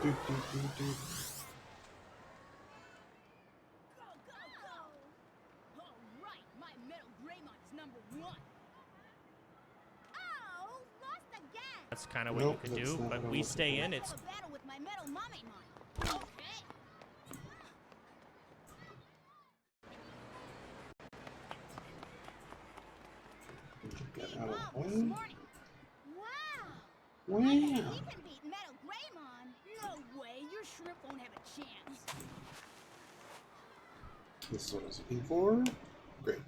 do. That's kind of what you could do, but we stay in. It's Get out of the way. Wow. We can beat Metal Greymon. No way, your shrimp won't have a chance. This is what I was looking for. Great.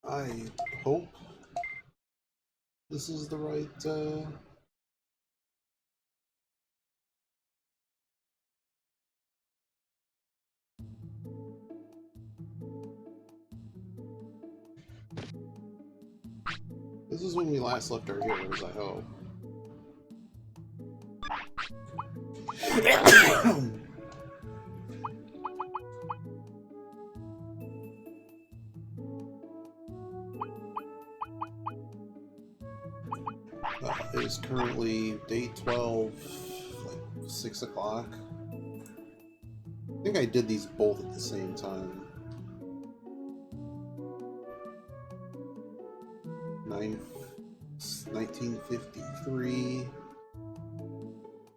I hope this is the right This is when we last left our heroes, I hope. It is currently day 12, like 6 o'clock. I think I did these both at the same time. 1953.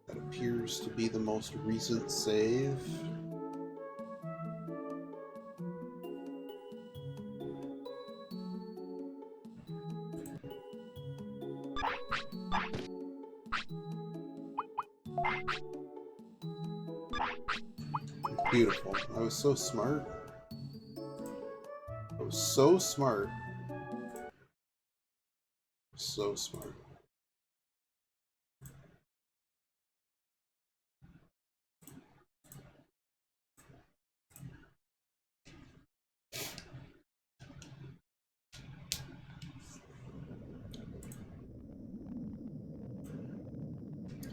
That appears to be the most recent save. Beautiful. I was so smart. I was so smart. So smart.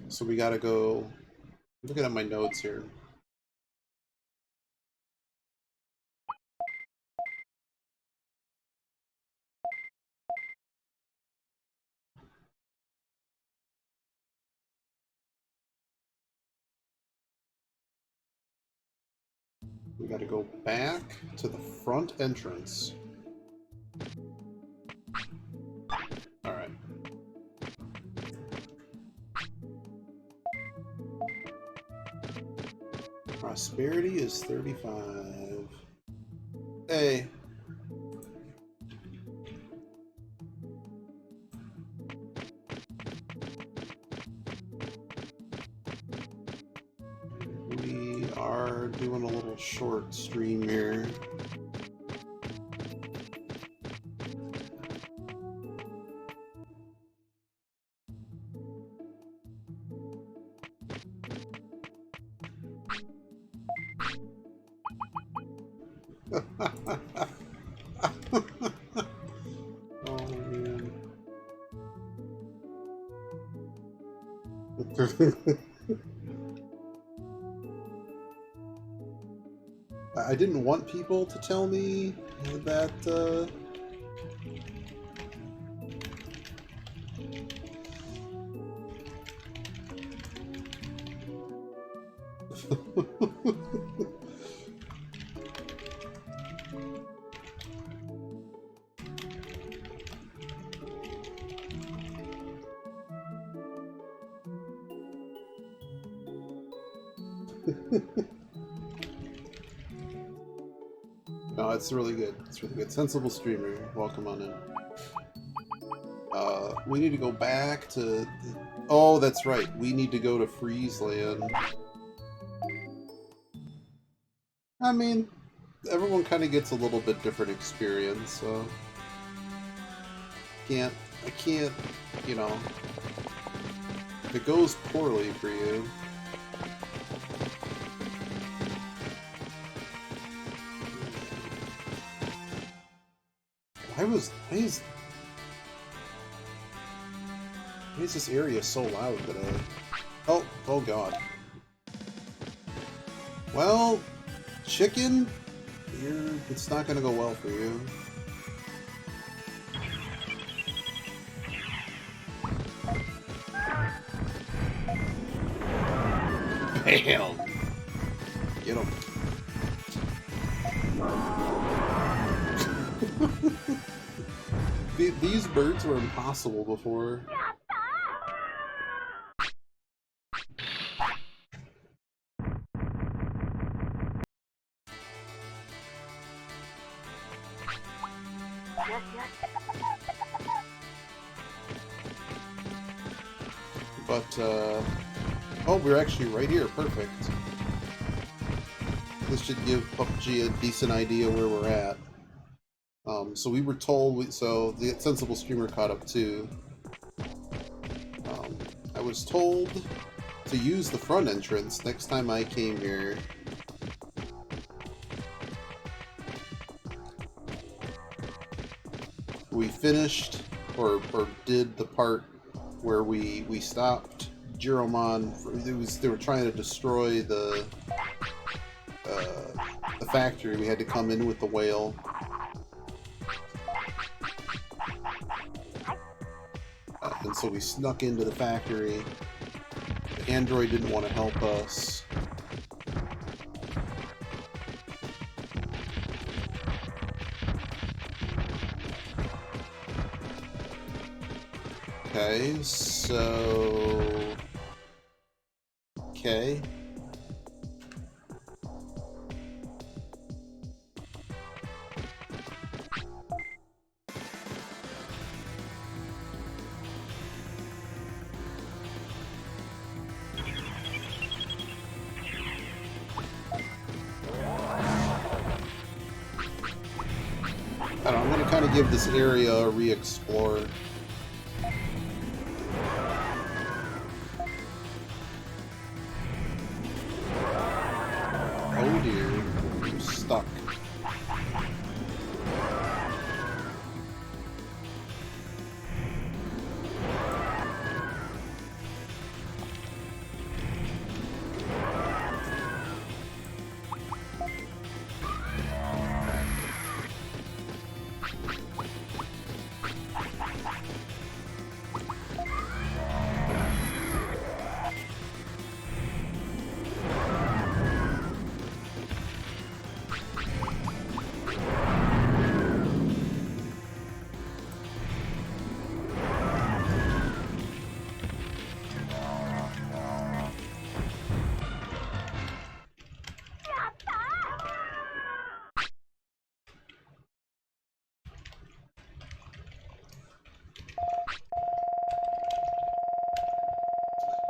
So we gotta go. Looking at my notes here. We gotta go back to the front entrance. Alright. Prosperity is 35. Hey. We are doing a little short stream here. Oh man. I didn't want people to tell me that No, it's really good. It's really good. Sensible streamer. Welcome on in. We need to go back to... Oh, that's right. We need to go to Freezeland. I mean, everyone kind of gets a little bit different experience, so... I can't, you know... If it goes poorly for you... Why is this area so loud today? Oh god. Well, chicken, it's not gonna go well for you. Bam! Get him. These birds were impossible before. But, oh, we're actually right here. Perfect. This should give PUBG a decent idea where we're at. So we were told, so the Sensible Streamer caught up too. I was told to use the front entrance next time I came here. We finished, or did the part where we stopped Jiromon. They were trying to destroy the factory. We had to come in with the whale. And so we snuck into the factory. The android didn't want to help us. Okay, so... Okay. I don't know, I'm going to kind of give this area a re-explore. Oh dear, I'm stuck.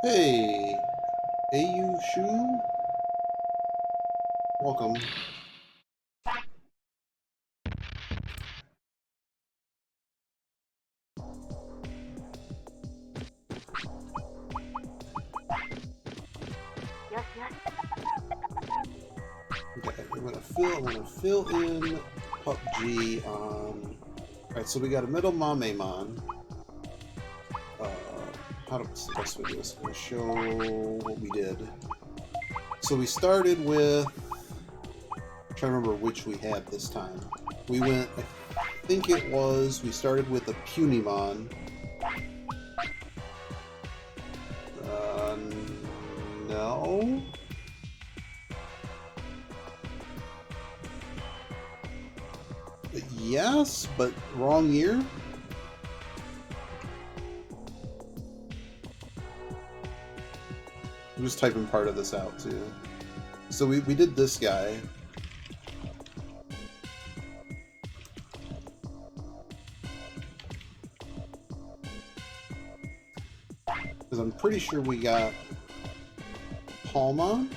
Hey, AU Shu? Welcome. Okay, I'm gonna fill in PUBG on. Alright, so we got a middle Mamemon. What's the best way to do this? I'm going to show what we did. So we started with... I'm trying to remember which we had this time. We went... I think it was... We started with a Punimon. No? Yes, but wrong year? I'm just typing part of this out too. So we did this guy. Because I'm pretty sure we got Palma.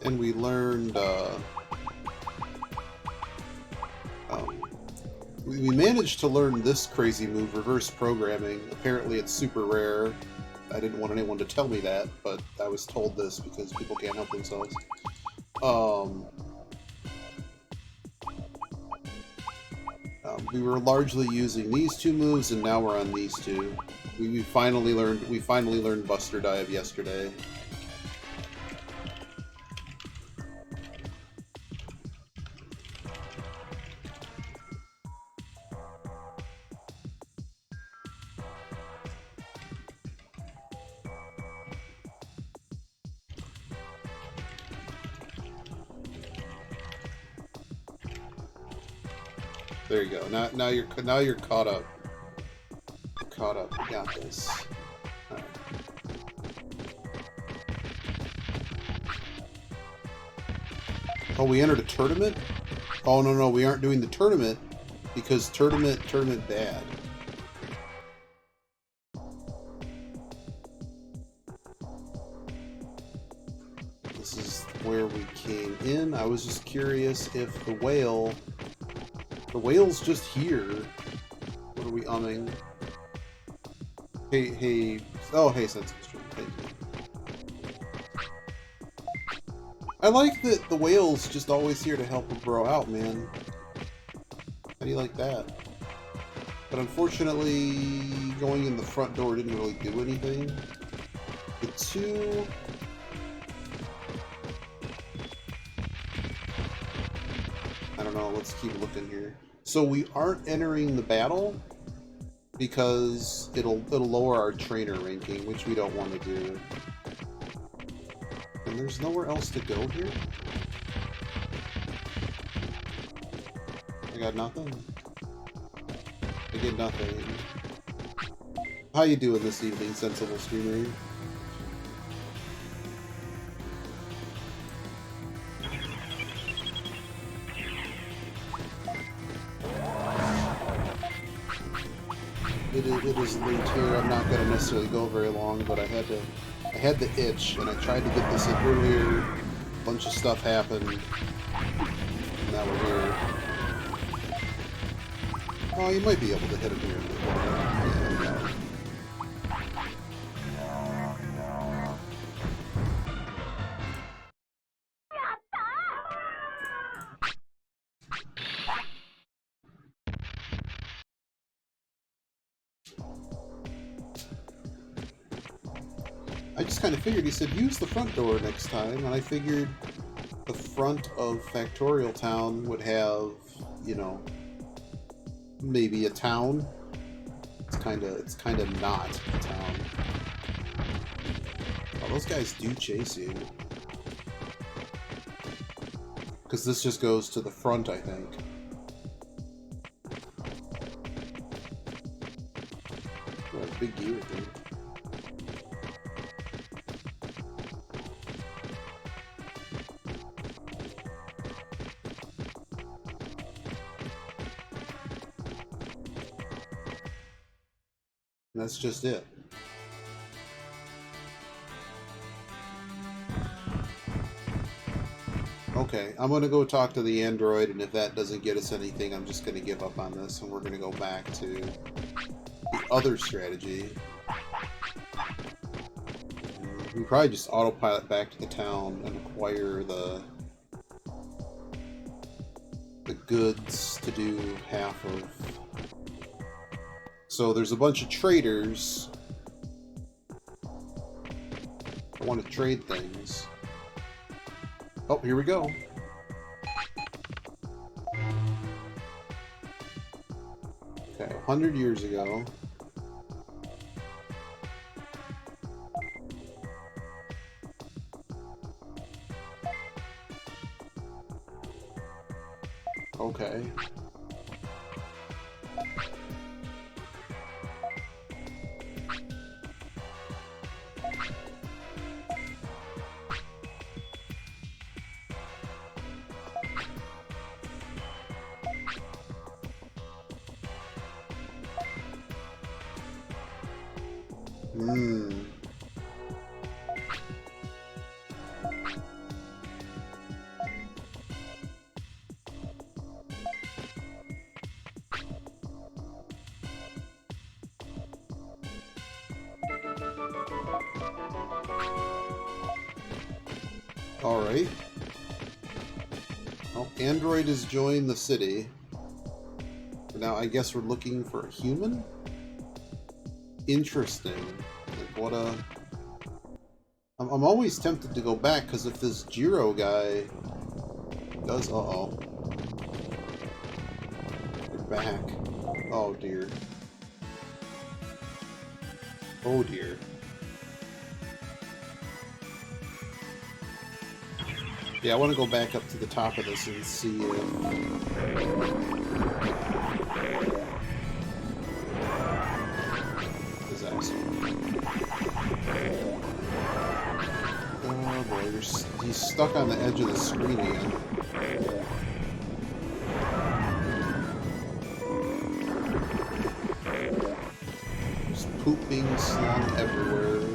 And we learned, we managed to learn this crazy move, reverse programming. Apparently it's super rare. I didn't want anyone to tell me that, but I was told this because people can't help themselves. We were largely using these two moves, and now we're on these two. We finally learned Buster Dive yesterday. There you go. Now you're caught up. You're caught up. You got this. All right. Oh, we entered a tournament? Oh no, we aren't doing the tournament because tournament bad. This is where we came in. I was just curious if the whale's just here. What are we umming? Hey, oh, hey, Sense Stream, thank you. I like that the whale's just always here to help a bro out, man. How do you like that? But unfortunately, going in the front door didn't really do anything. The two... I don't know, let's keep looking here. So we aren't entering the battle because it'll lower our trainer ranking, which we don't want to do. And there's nowhere else to go here? I got nothing. I get nothing. How you doing this evening, sensible streamer? It is late here. I'm not going to necessarily go very long, but I had the itch, and I tried to get this in earlier. A bunch of stuff happened, and now we're here. Oh, you might be able to hit him here. Yeah. I just kind of figured, he said use the front door next time, and I figured the front of Factorial Town would have, you know, maybe a town. It's kind of not a town. Oh, those guys do chase you. Because this just goes to the front, I think. Oh, big gear thing. And that's just it. Okay, I'm gonna go talk to the android, and if that doesn't get us anything, I'm just gonna give up on this, and we're gonna go back to the other strategy. We probably just autopilot back to the town and acquire the goods to do half of. So there's a bunch of traders. I want to trade things. Oh, here we go. Okay, 100 years ago. Okay. Alright. Well, Android has joined the city. Now I guess we're looking for a human? Interesting. Like, what a... I'm always tempted to go back, because if this Jiro guy does... Uh-oh. We're back. Oh, dear. Oh, dear. Yeah, I want to go back up to the top of this and see if... Disaster. Oh boy, he's stuck on the edge of the screen again. There's poop being slung everywhere.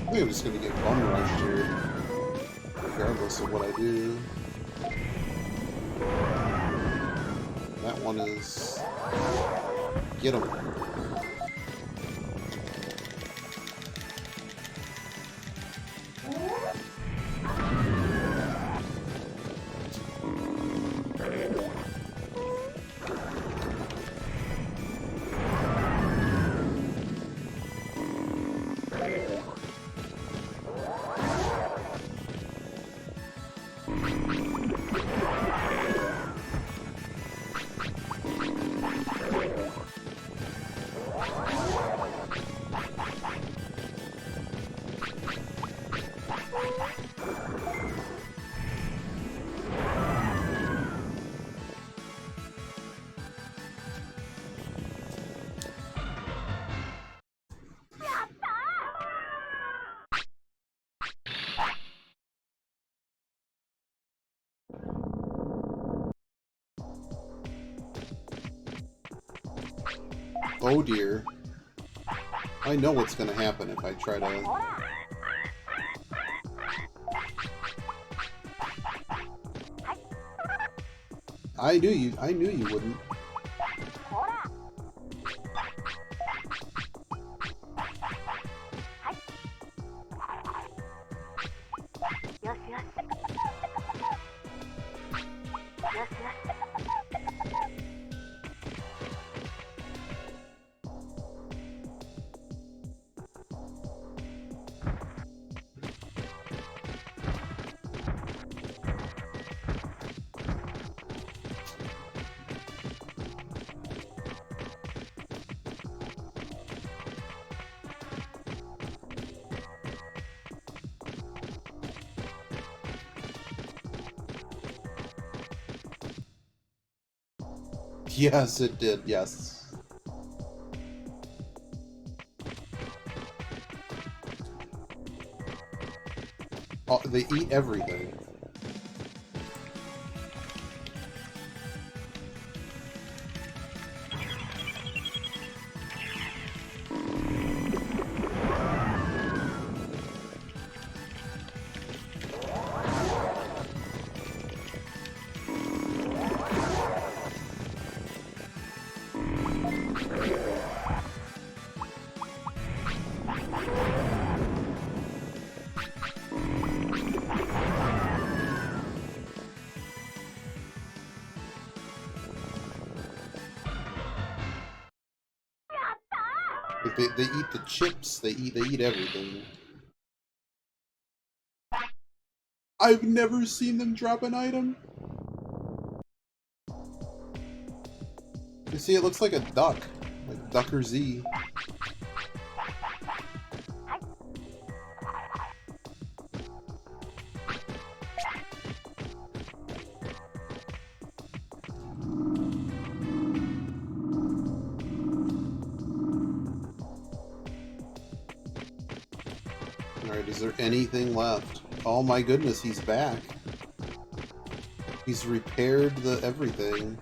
I think I'm just gonna get bum rushed here, regardless of what I do. That one is... Get him. Oh dear. I know what's gonna happen if I try to... I knew you wouldn't. Yes, it did, yes. Oh, they eat everything. Like they eat the chips, they eat everything. I've never seen them drop an item. You see, it looks like a duck. Like Ducker Z. Alright, is there anything left? Oh my goodness, he's back. He's repaired the everything.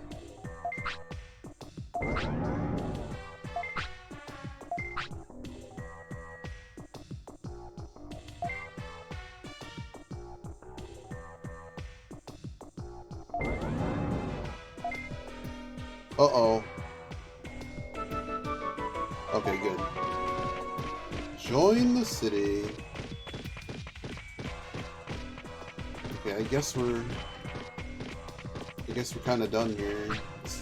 Uh-oh. Okay, good. Join the city. Okay, I guess we're kind of done here.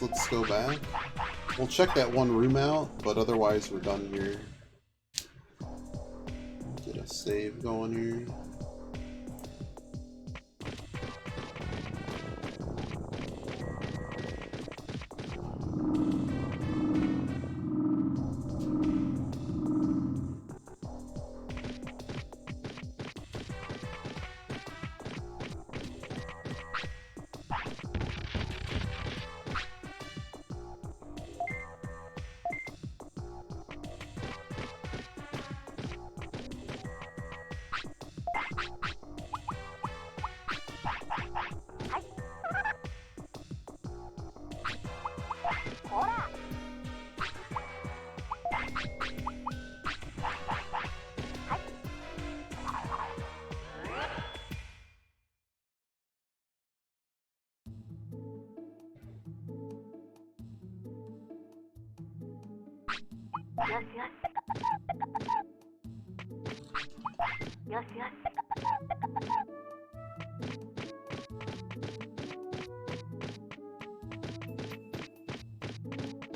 Let's go back. We'll check that one room out, but otherwise we're done here. Get a save going here.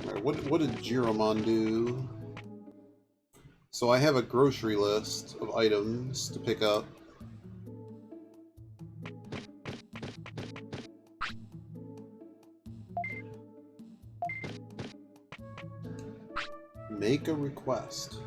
Alright, what did Jiromon do? So I have a grocery list of items to pick up. Make a request.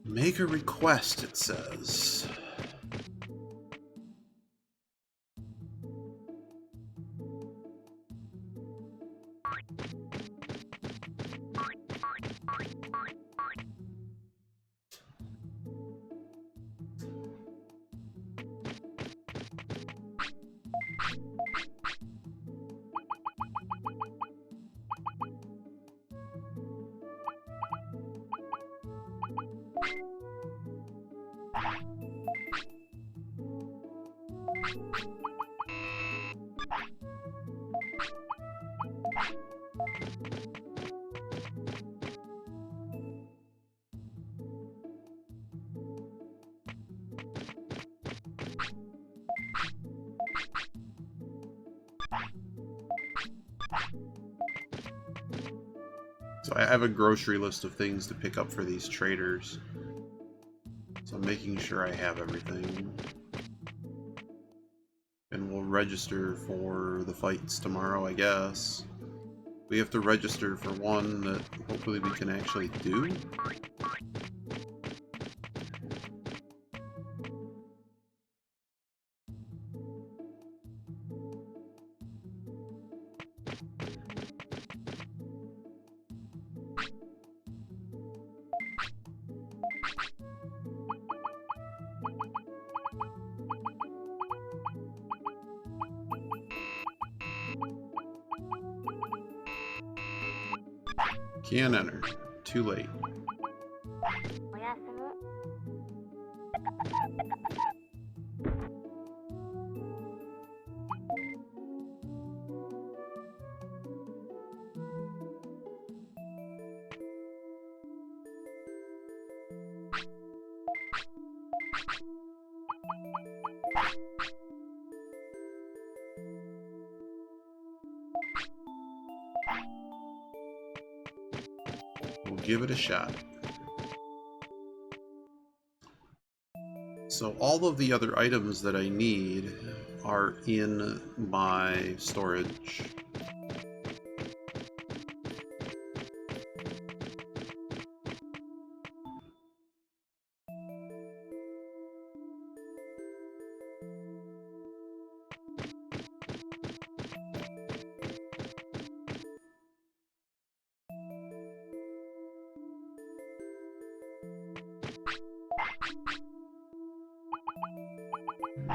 Make a request, it says. So I have a grocery list of things to pick up for these traders. So I'm making sure I have everything. And we'll register for the fights tomorrow, I guess. We have to register for one that hopefully we can actually do. Can't enter. Too late. give it a shot. So all of the other items that I need are in my storage.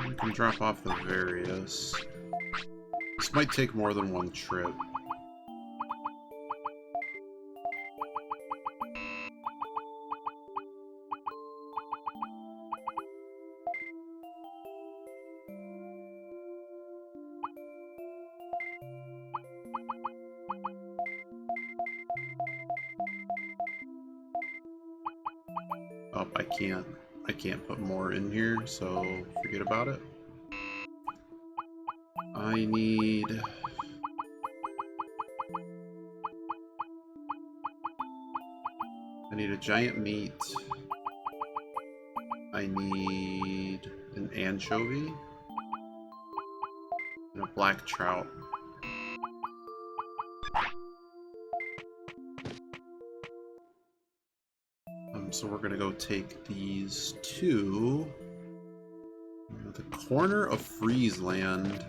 You can drop off the various. This might take more than one trip. Oh, I can't put more in here, so forget about it. I need a giant meat. I need an anchovy and a black trout. So we're gonna go take these to the corner of Friesland.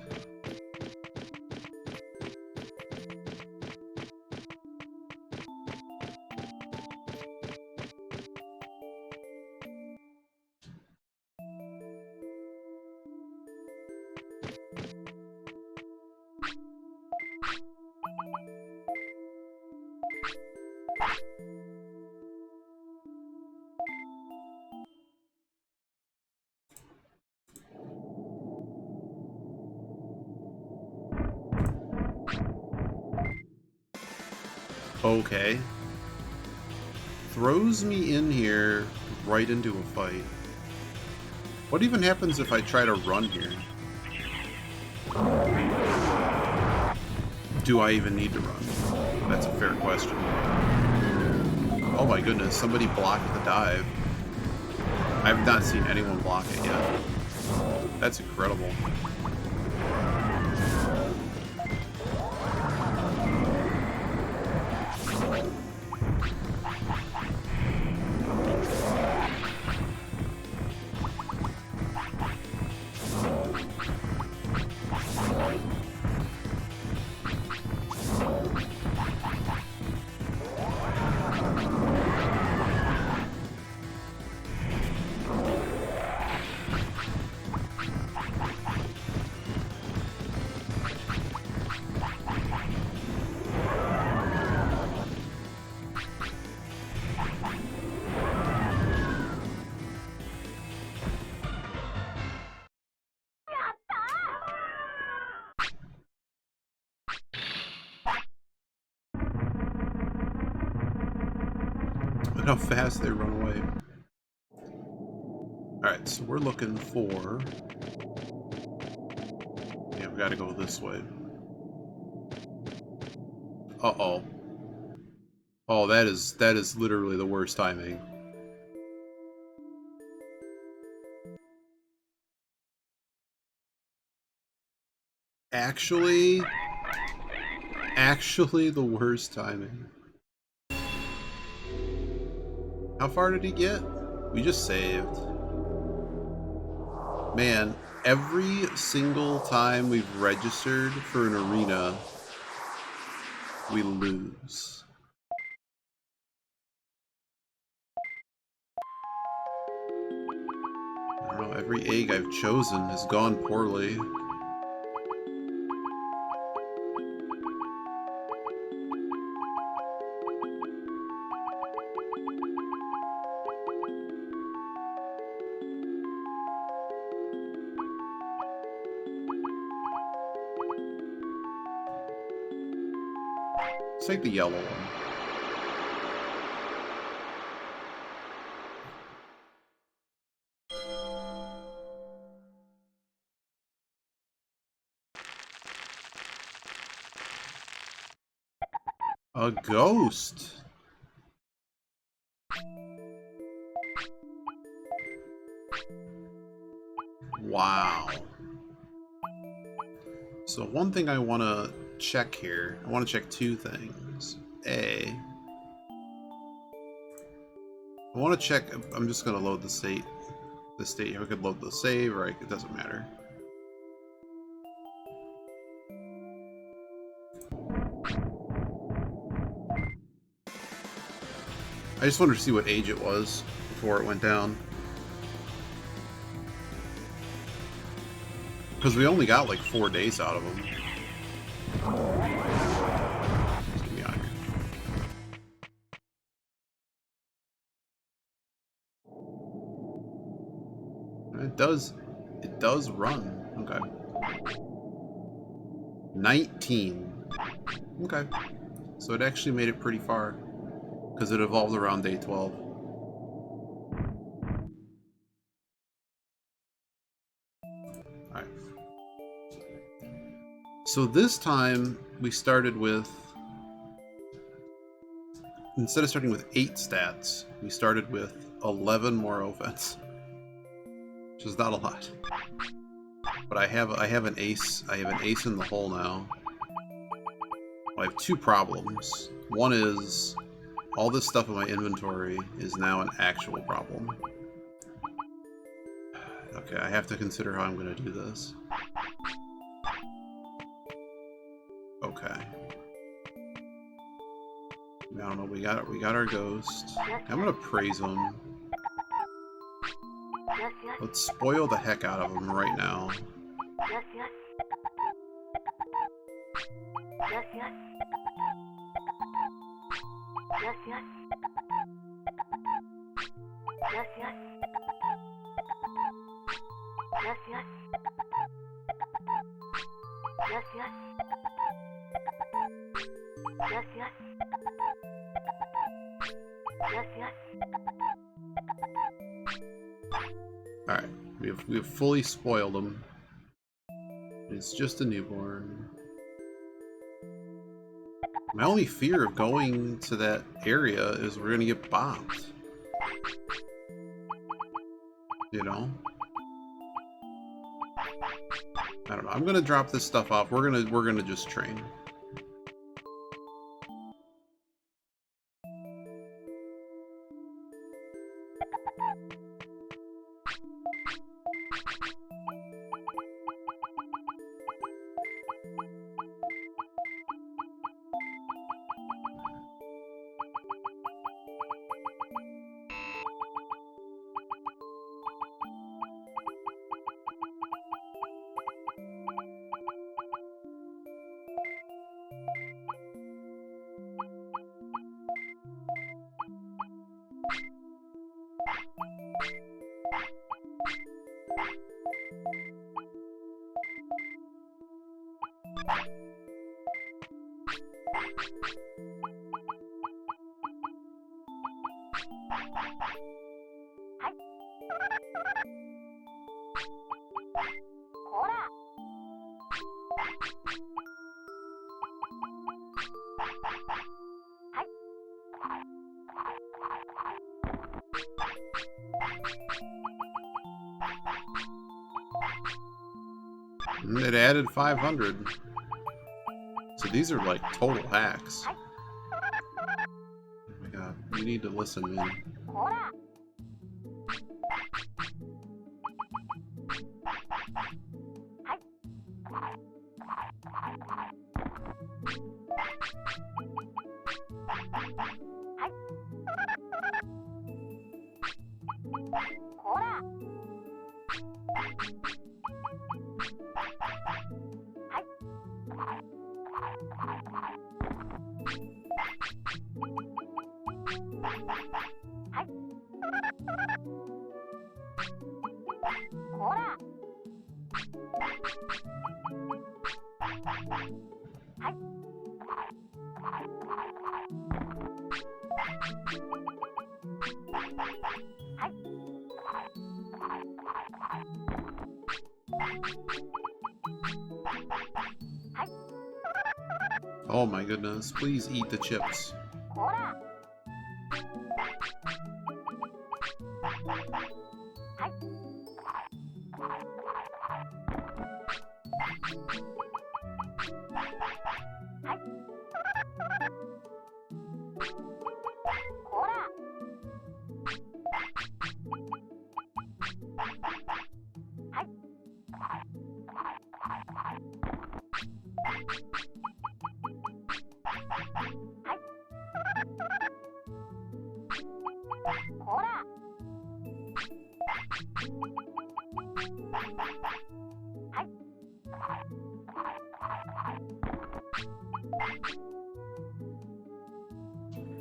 Okay. Throws me in here right into a fight. What even happens if I try to run here? Do I even need to run? That's a fair question. Oh my goodness, somebody blocked the dive. I have not seen anyone block it yet. That's incredible. How fast they run away. Alright, so we're looking for... Yeah, we gotta go this way. Uh-oh. Oh, that is literally the worst timing. Actually the worst timing. How far did he get? We just saved. Man, every single time we've registered for an arena, we lose. I don't know, every egg I've chosen has gone poorly. Let's take the yellow one. A ghost. Wow. So one thing I want to check here, I want to check two things. I want to check, I'm just going to load the state here. We could load the save, or it doesn't matter. I just wanted to see what age it was before it went down. Because we only got like 4 days out of them. Let's get me out of here. It does run. Okay. 19. Okay. So it actually made it pretty far. Because it evolved around day 12. Alright. So this time, we started with... Instead of starting with 8 stats, we started with 11 more offense. Which is not a lot. But I have an ace. I have an ace in the hole now. Well, I have 2 problems. One is... all this stuff in my inventory is now an actual problem. Okay, I have to consider how I'm going to do this. Okay. I don't know, we got our ghost. I'm going to praise him. Let's spoil the heck out of him right now. Alright, we have fully spoiled him. It's just a newborn. My only fear of going to that area is we're gonna get bombed. You know? I don't know. I'm gonna drop this stuff off. We're gonna just train. It added 500. So these are like total hacks. Oh my god, you need to listen, man. Oh my goodness, please eat the chips.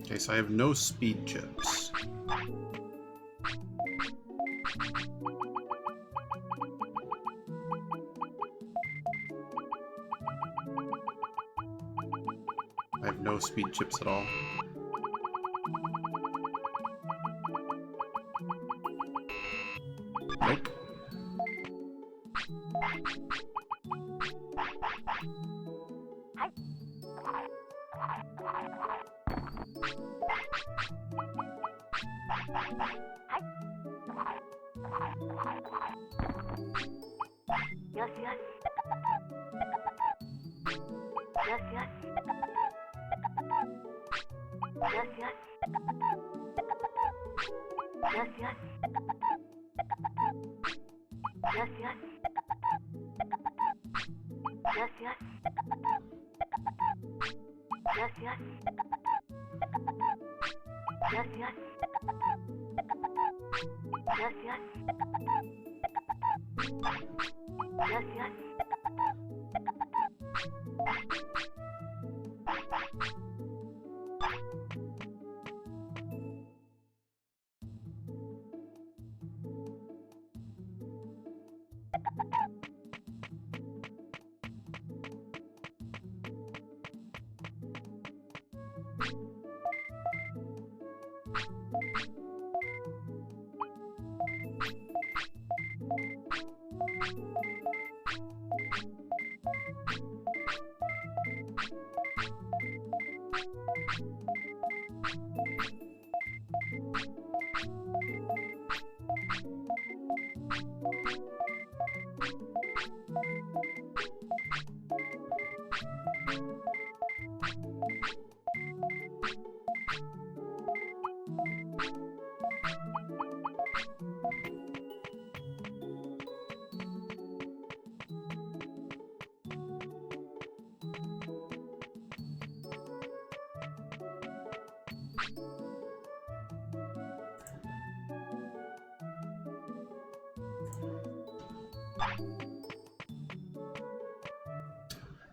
Okay, so I have no speed chips. I have no speed chips at all. Nope.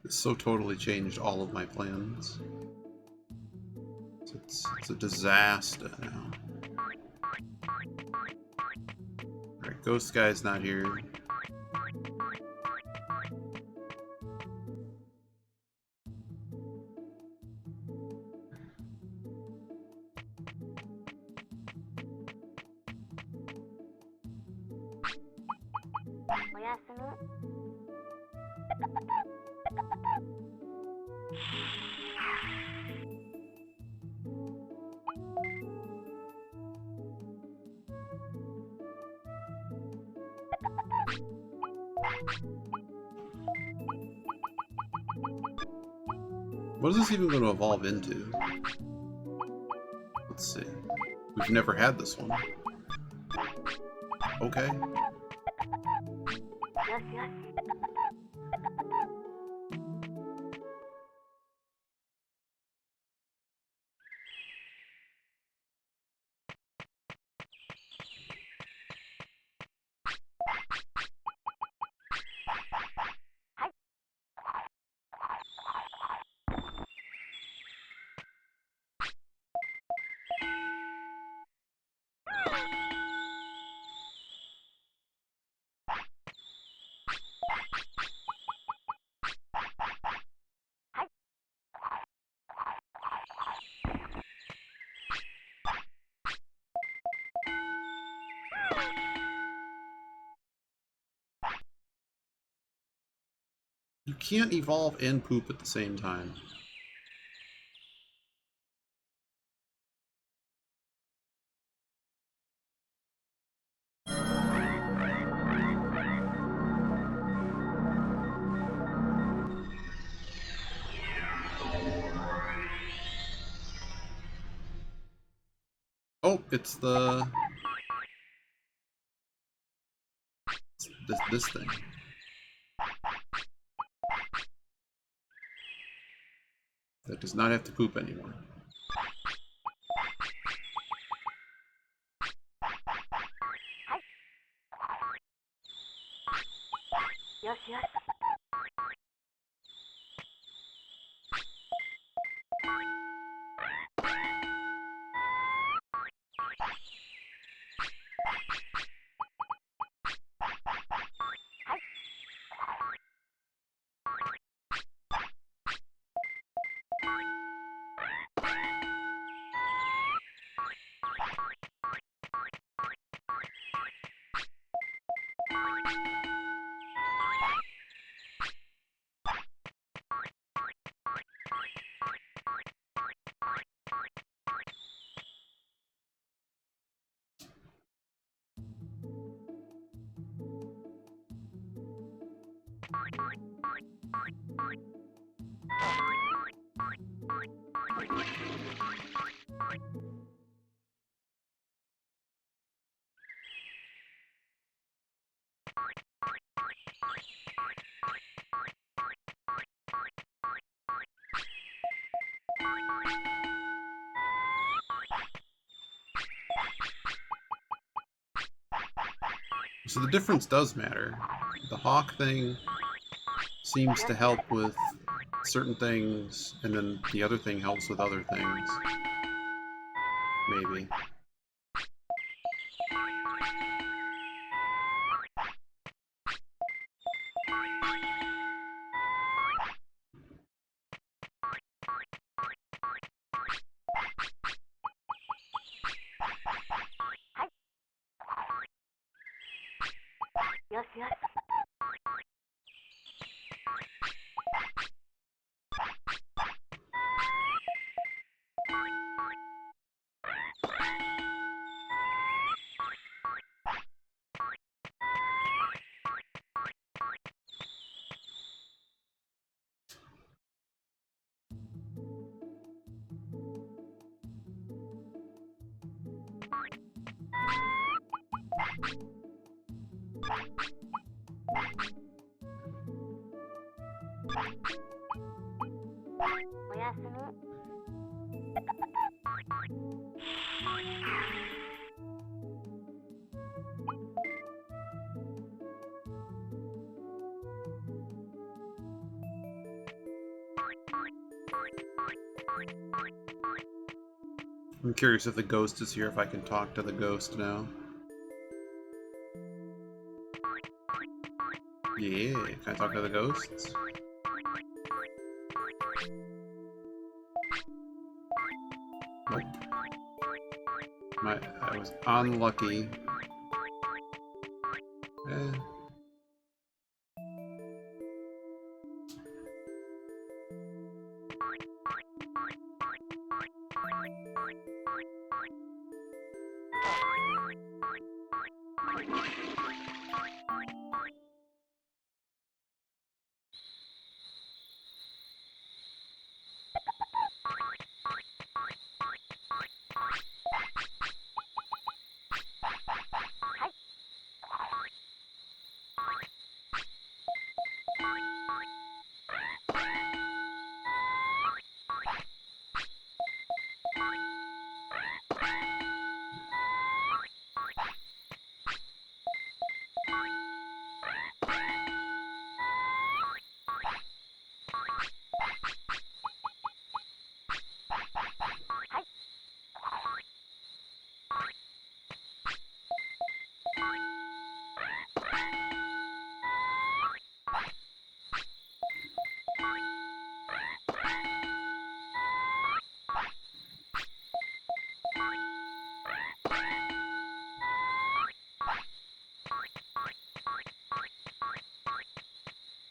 This so totally changed all of my plans. It's a disaster now. Alright, Ghost Guy's not here. What is this even going to evolve into? Let's see. We've never had this one. Okay. You can't evolve and poop at the same time. Oh, it's this thing. That does not have to poop anymore. So the difference does matter. The hawk thing seems to help with certain things, and then the other thing helps with other things. Maybe. I'm curious if the ghost is here, if I can talk to the ghost now. Yeah, can I talk to the ghosts? Nope. I was unlucky. Eh.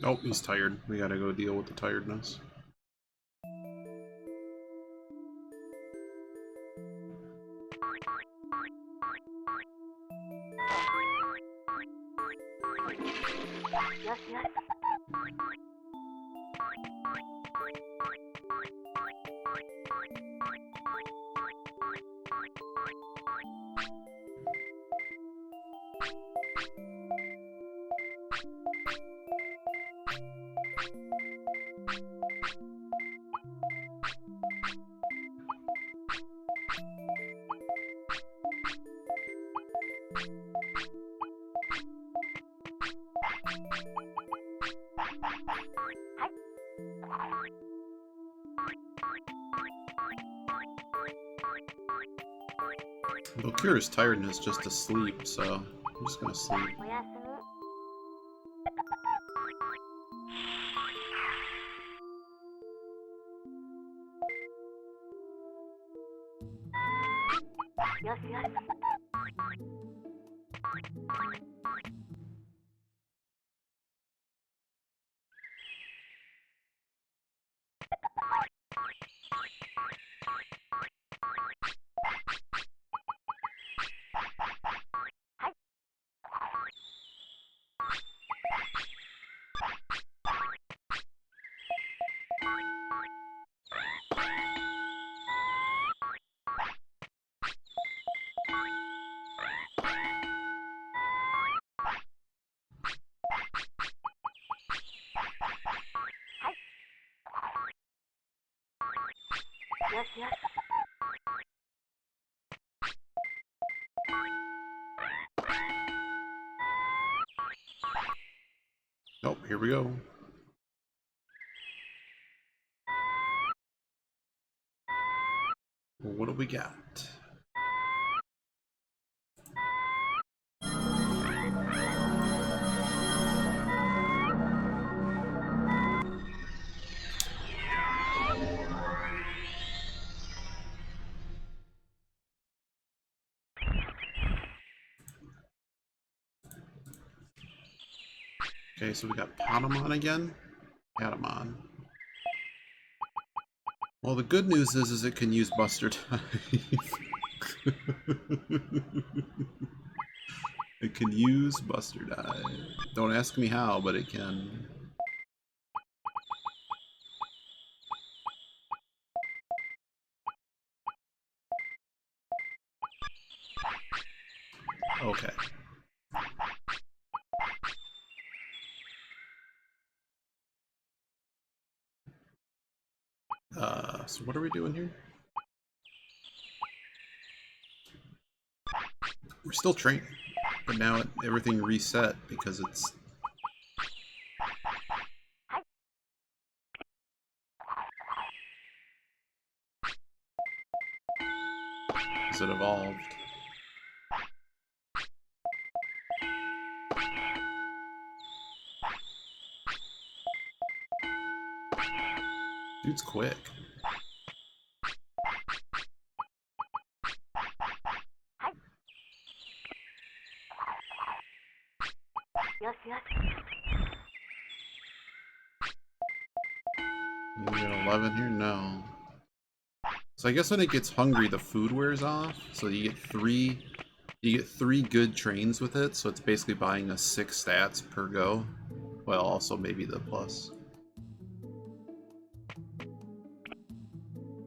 Oh, he's tired. We gotta go deal with the tiredness. Bokira's tiredness just to sleep, so I'm just gonna sleep. Oh, here we go. Well, what do we got? Okay, so we got Patamon again. Patamon. Well, the good news is it can use Buster Dive. It can use Buster Dive. Don't ask me how, but it can. Okay. So what are we doing here? We're still training, but now everything reset because it's... Because it evolved. Dude's quick. You get 11 here? No. So I guess when it gets hungry, the food wears off. So you get three good trains with it. So it's basically buying us 6 stats per go. Well, also maybe the plus.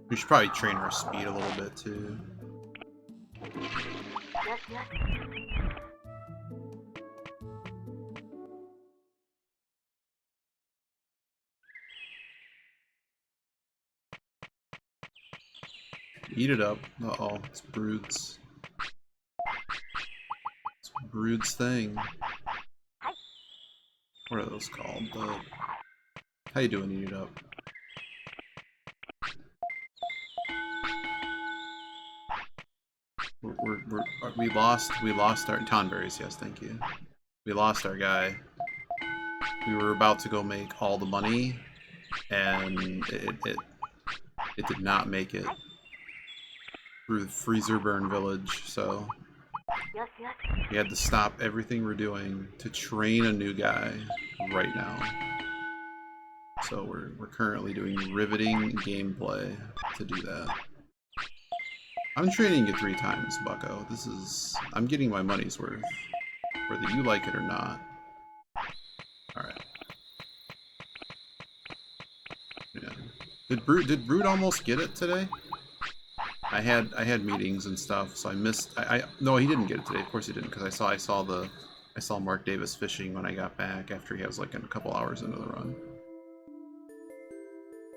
We should probably train our speed a little bit too. Eat it up. Uh-oh, it's Brood's. It's Brood's thing. What are those called? How you doing, Eat it up? We lost our Tonberries, yes, thank you. We lost our guy. We were about to go make all the money, and it did not make it through the Freezer Burn Village, so we had to stop everything we're doing to train a new guy right now. So we're currently doing riveting gameplay to do that. I'm training you 3 times, Bucko. I'm getting my money's worth, whether you like it or not. Alright. Yeah. Did Brood almost get it today? I had meetings and stuff, so I missed. No, he didn't get it today. Of course he didn't, because I saw Mark Davis fishing when I got back after he was like a couple hours into the run.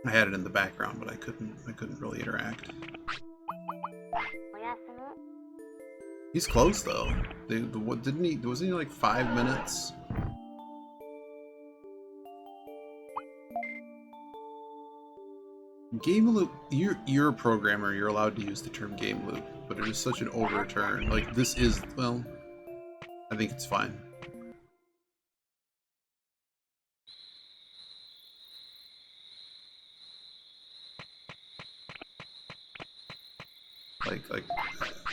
I had it in the background, but I couldn't really interact. He's close though. What didn't he? Wasn't he like 5 minutes? Game loop. You're a programmer. You're allowed to use the term game loop, but it is such an overturn. Like this is well. I think it's fine. Like,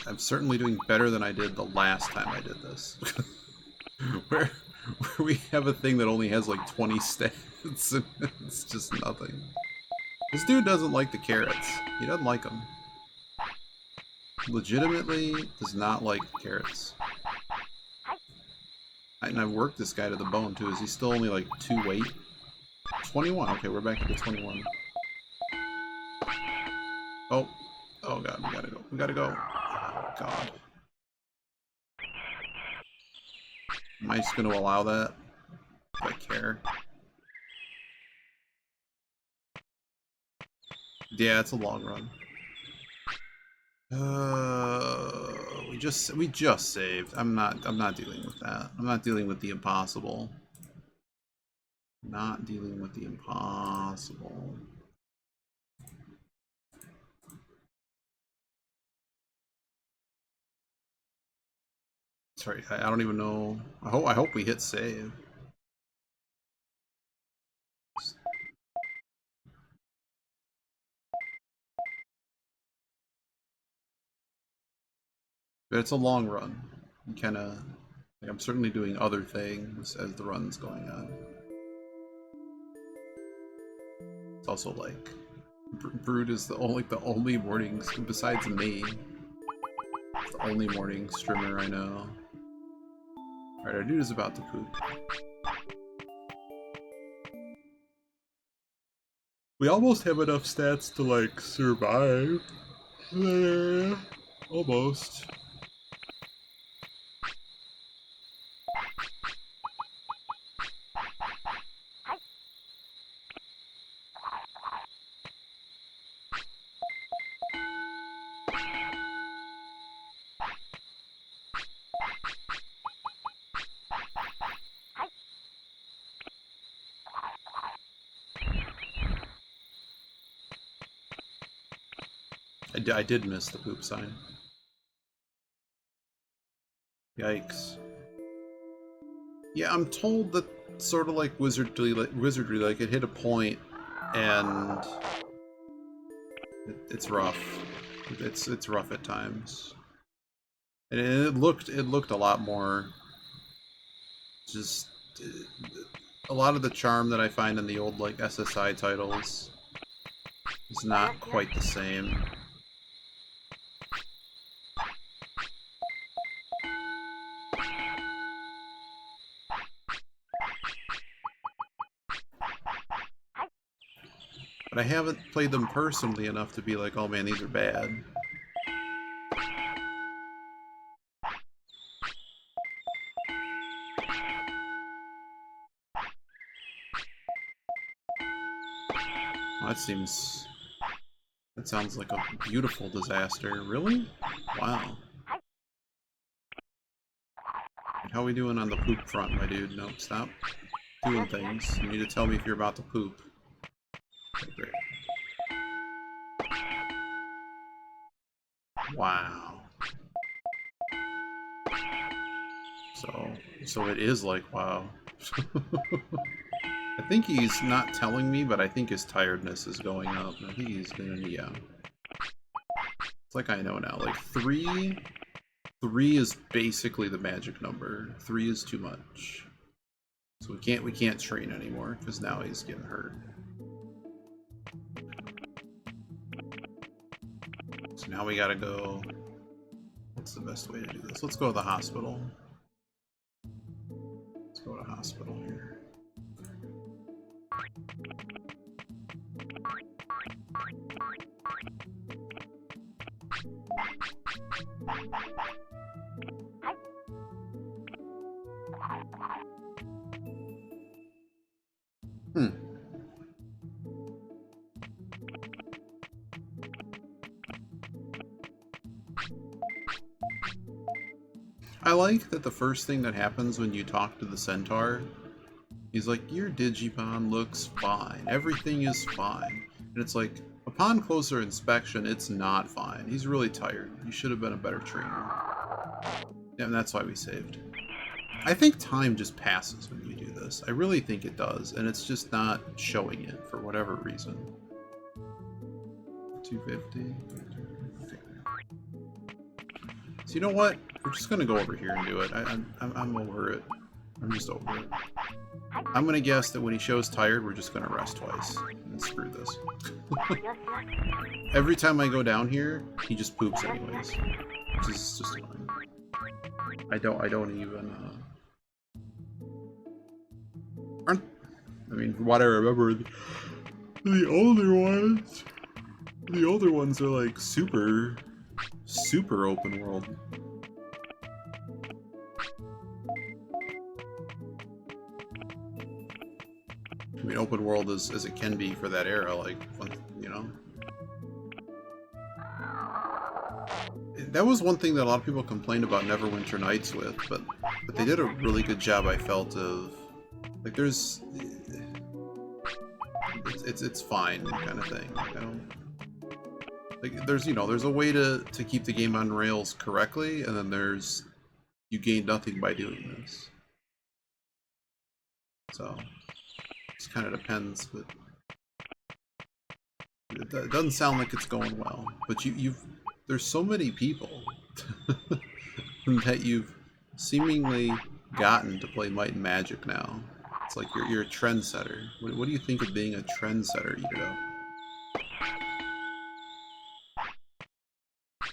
I'm certainly doing better than I did the last time I did this. where we have a thing that only has like 20 stats and it's just nothing. This dude doesn't like the carrots. He doesn't like them. Legitimately does not like carrots. And I've worked this guy to the bone too. Is he still only like 2 weight? 21. Okay, we're back to 21. Oh. Oh god, we gotta go. We gotta go. Oh, god. Am I just gonna allow that? Do I care? Yeah, it's a long run. We just saved. I'm not dealing with that. I'm not dealing with the impossible. Not dealing with the impossible. Sorry, I don't even know. I hope we hit save. But it's a long run. You kind of, like, I'm certainly doing other things as the run's going on. It's also like, Brood is the only morning, besides me, it's the only morning streamer I know. Alright, our dude is about to poop. We almost have enough stats to, like, survive. Almost. I did miss the poop sign. Yikes. Yeah, I'm told that sort of like wizardry, like it hit a point and it's rough. It's rough at times. And it looked a lot more just a lot of the charm that I find in the old like SSI titles is not quite the same. But I haven't played them personally enough to be like, oh man, these are bad. Well, that sounds like a beautiful disaster. Really? Wow. How are we doing on the poop front, my dude? No, stop doing things. You need to tell me if you're about to poop. Okay, great. Wow. So it is like, wow. I think he's not telling me, but I think his tiredness is going up. I think he's gonna, yeah. It's like I know now. Like 3 is basically the magic number. 3 is too much. So we can't train anymore because now he's getting hurt. So now we gotta go. What's the best way to do this? Let's go to the hospital. Let's go to hospital here. I like that the first thing that happens when you talk to the centaur, he's like, your Digimon looks fine. Everything is fine. And it's like, upon closer inspection, it's not fine. He's really tired. You should have been a better trainer. Yeah, and that's why we saved. I think time just passes when you do this. I really think it does, and it's just not showing it for whatever reason. 250. Okay. So you know what? We're just gonna go over here and do it. I'm over it. I'm just over it. I'm gonna guess that when he shows tired, we're just gonna rest twice and screw this. Every time I go down here, he just poops anyways, which is just annoying. I don't even. I mean, from what I remember, the older ones are like super open world. I mean, open world as it can be for that era, like, you know. That was one thing that a lot of people complained about Neverwinter Nights with, but they did a really good job, I felt, of, like, there's, it's fine kind of thing. Like, I don't, like, there's, you know, there's a way to keep the game on rails correctly, and then there's, you gain nothing by doing this. So, it just kind of depends, but it doesn't sound like it's going well. But there's so many people that you've seemingly gotten to play Might and Magic now. It's like you're a trendsetter. What do you think of being a trendsetter, Eat It Up?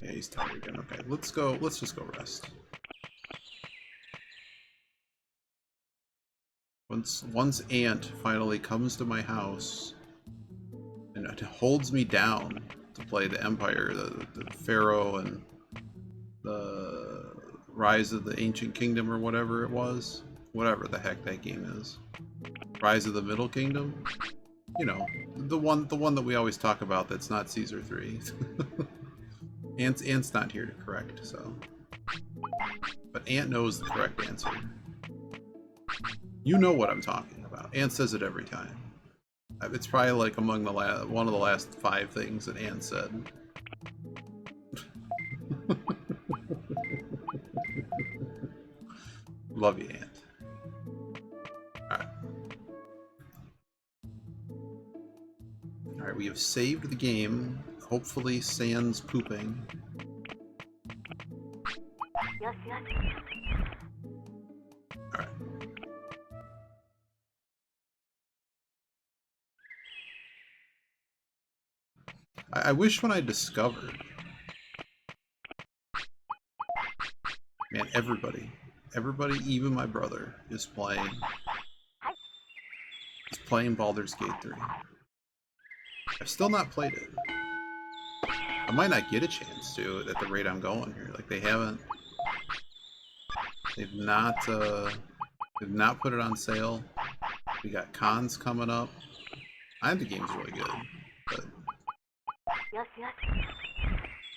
Yeah, he's tired again. Okay, let's just go rest. Once Ant finally comes to my house and it holds me down to play the Empire, the Pharaoh, and the Rise of the Ancient Kingdom, or whatever it was, whatever the heck that game is, Rise of the Middle Kingdom, you know, the one that we always talk about that's not Caesar 3. Ant's not here to correct, so, but Ant knows the correct answer. You know what I'm talking about. Ant says it every time. It's probably like among the one of the last 5 things that Ant said. Love you, Ant. Alright. Alright, we have saved the game. Hopefully sans pooping. Alright. I wish when I discovered, man, everybody, even my brother, is playing Baldur's Gate 3. I've still not played it. I might not get a chance to at the rate I'm going here. Like, they've not put it on sale. We got cons coming up. I think the game's really good,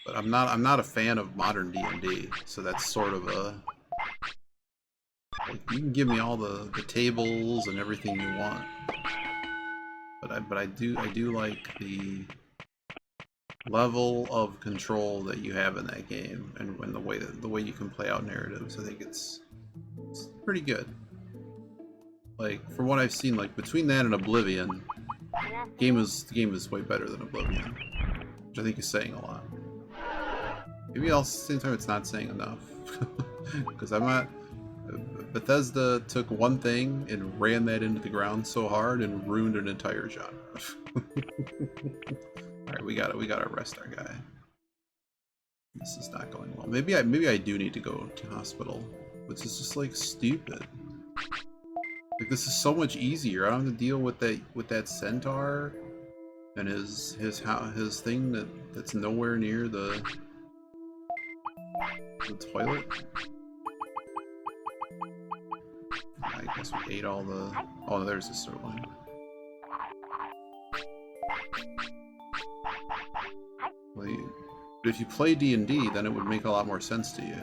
but I'm not a fan of modern D&D, so that's sort of a, like, you can give me all the tables and everything you want, but I do like the level of control that you have in that game, and when the way you can play out narratives. I think it's pretty good. Like, from what I've seen, like, between that and Oblivion, the game is way better than Oblivion, which I think is saying a lot. Maybe at the same time it's not saying enough, because I'm not. Bethesda took one thing and ran that into the ground so hard and ruined an entire genre. All right, we gotta arrest our guy. This is not going well. Maybe I do need to go to hospital, which is just like stupid. Like, this is so much easier. I don't have to deal with that centaur and his thing that's nowhere near the toilet. I guess we ate all the. Oh, there's the sirloin. Well, but if you play D&D, then it would make a lot more sense to you.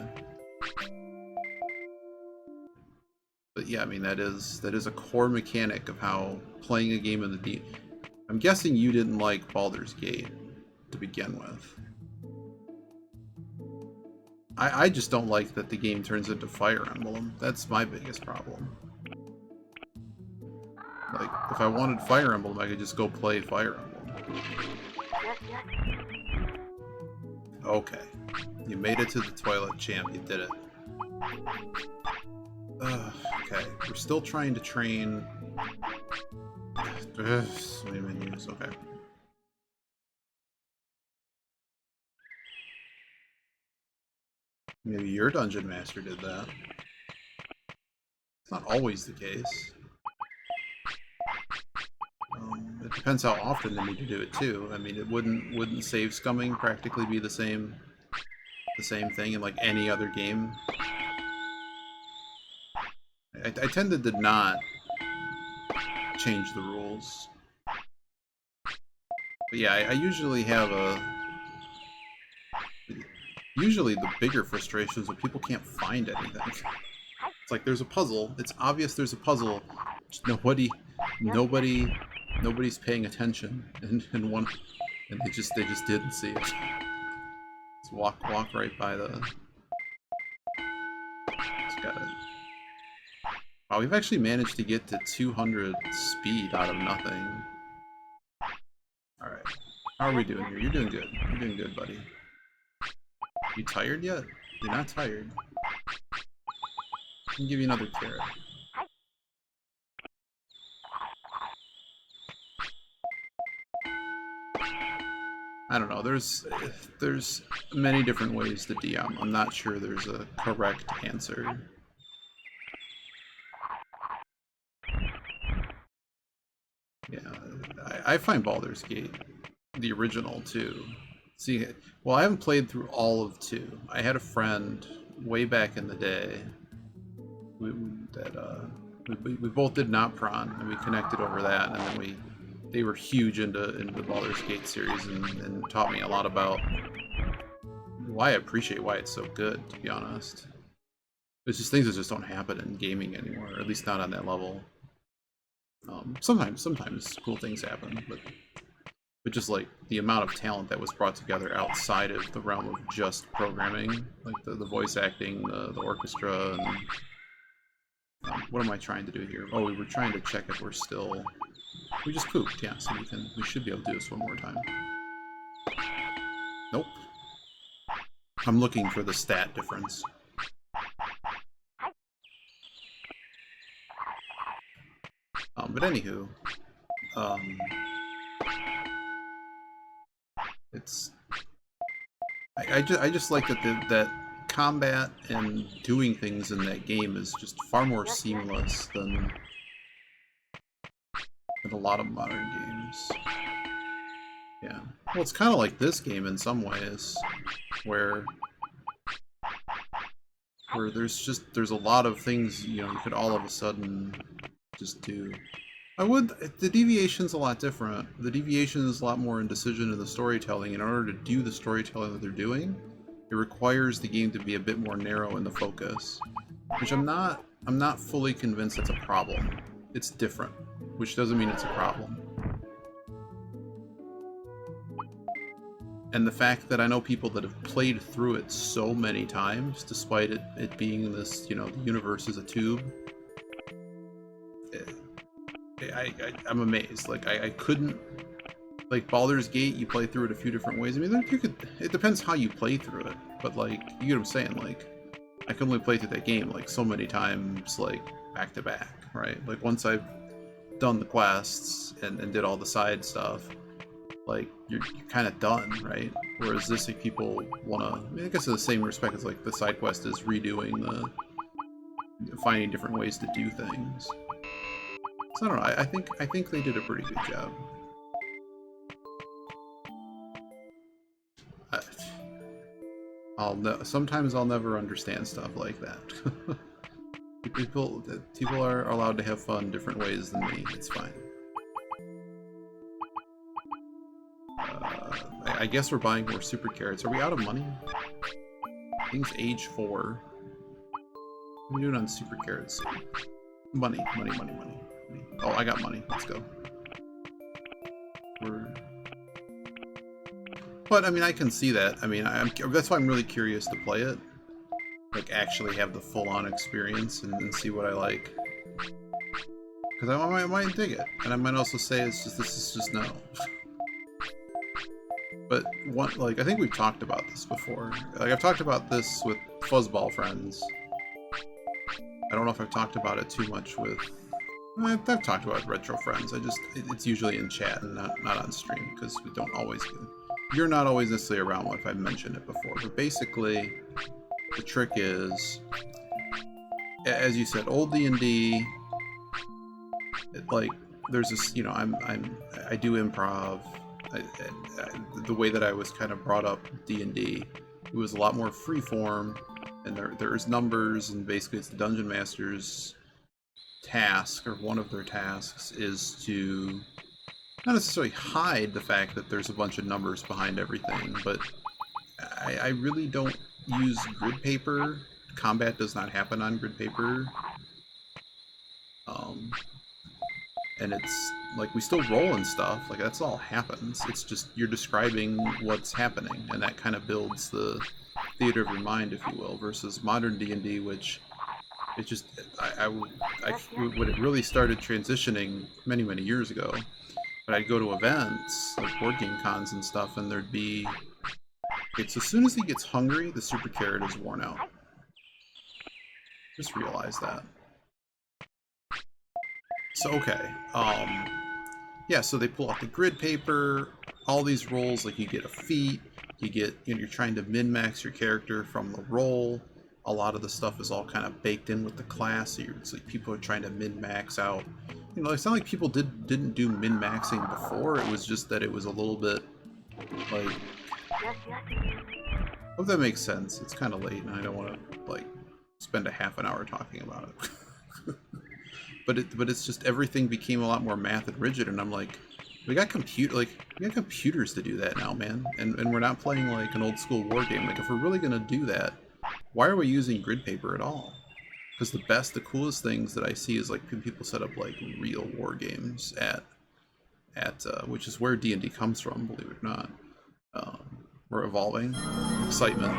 But yeah, I mean, that is a core mechanic of how playing a game in the I'm guessing you didn't like Baldur's Gate to begin with. I just don't like that the game turns into Fire Emblem. That's my biggest problem. Like, if I wanted Fire Emblem, I could just go play Fire Emblem. Okay. You made it to the Twilight Champ. You did it. Okay. We're still trying to train... So many menus. Okay. Maybe your Dungeon Master did that. It's not always the case. It depends how often they need to do it too. I mean, it wouldn't save scumming practically be the same thing in like any other game. I tended to not change the rules. But yeah, I usually have usually the bigger frustrations when people can't find anything. It's like there's a puzzle. It's obvious there's a puzzle. Just nobody's paying attention, and they just didn't see it. Just walk right by the. Just got it. Wow, we've actually managed to get to 200 speed out of nothing. All right, how are we doing here? You're doing good. You're doing good, buddy. You tired yet? You're not tired. I can give you another carrot. I don't know, there's many different ways to DM. I'm not sure there's a correct answer. Yeah, I find Baldur's Gate, the original, too. See, well, I haven't played through all of 2. I had a friend way back in the day we both did Notpron, and we connected over that, and then they were huge into the Baldur's Gate series and taught me a lot about why I appreciate why it's so good, to be honest. There's just things that just don't happen in gaming anymore, or at least not on that level. Sometimes cool things happen, but just like the amount of talent that was brought together outside of the realm of just programming, like the voice acting, the orchestra, and what am I trying to do here? Oh, we were trying to check if we're still. We just pooped, yeah. So we should be able to do this one more time. Nope. I'm looking for the stat difference. But anywho, it's I just like that combat and doing things in that game is just far more seamless than a lot of modern games. Yeah, well, it's kind of like this game in some ways, where there's a lot of things you could all of a sudden just do. The deviation's a lot different. The deviation is a lot more indecision in the storytelling. In order to do the storytelling that they're doing, it requires the game to be a bit more narrow in the focus, which I'm not fully convinced that's a problem. It's different, which doesn't mean it's a problem. And the fact that I know people that have played through it so many times, despite it being this, the universe is a tube, I'm amazed. Like, I couldn't... Like, Baldur's Gate, you play through it a few different ways. I mean, it depends how you play through it, but, like, you get what I'm saying? Like, I can only play through that game, like, so many times, like, back to back, right? Like, once I've done the quests and did all the side stuff, like, you're kind of done, right? Whereas this, like, people want to... I mean, I guess in the same respect as, like, the side quest is redoing finding different ways to do things. So I don't know, I think they did a pretty good job. Sometimes I'll never understand stuff like that. People are allowed to have fun different ways than me. It's fine. I guess we're buying more super carrots. Are we out of money? Things age 4. What are we doing on super carrots? Money. Oh, I got money. Let's go. But I mean, I can see that. I mean, that's why I'm really curious to play it. Like, actually have the full-on experience and see what I like. Because I might dig it, and I might also say this is just no. But like, I think we've talked about this before. Like, I've talked about this with Fuzzball friends. I don't know if I've talked about it too much with. I've talked about retro friends. It's usually in chat and not on stream because we don't always. You're not always necessarily around if I've mentioned it before. But basically, the trick is, as you said, old D&D. Like, there's this, you know, I do improv. The way that I was kind of brought up D&D, it was a lot more freeform, and there's numbers, and basically it's the dungeon master's task, or one of their tasks, is to not necessarily hide the fact that there's a bunch of numbers behind everything, but I really don't use grid paper. Combat does not happen on grid paper. And it's like, we still roll and stuff, like that's all happens. It's just you're describing what's happening, and that kind of builds the theater of your mind, if you will, versus modern D&D, which it just when it really started transitioning many years ago. But I'd go to events like board game cons and stuff, and there'd be, it's as soon as he gets hungry, the super carrot is worn out. Just realize that. So, okay, yeah, so they pull out the grid paper, all these rolls, like you get a feat, you get, you know, you're trying to min-max your character from the roll. A lot of the stuff is all kind of baked in with the class, so it's like people are trying to min-max out. You know, it's not like people didn't do min-maxing before, it was just that it was a little bit, like, I hope that makes sense. It's kind of late, and I don't want to, like, spend a half an hour talking about it. But it's just everything became a lot more math and rigid, and I'm like, we got computers to do that now, man, and we're not playing like an old school war game. Like, if we're really gonna do that, why are we using grid paper at all? Because the coolest things that I see is like people set up like real war games at which is where D&D comes from, believe it or not. We're evolving, excitement,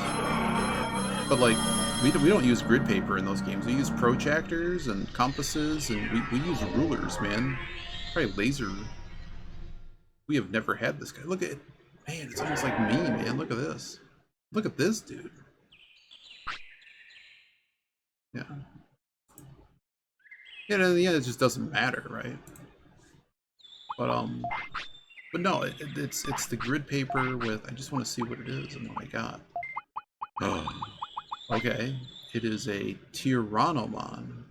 but like. We don't use grid paper in those games. We use protractors and compasses, and we use rulers, man. Probably laser. We have never had this guy. Look at it. Man, it's almost like me, man. Look at this. Look at this dude. Yeah. Yeah, in the end, it just doesn't matter, right? But no, it's the grid paper with. I just want to see what it is and what I got. Okay, it is a Tyrannomon.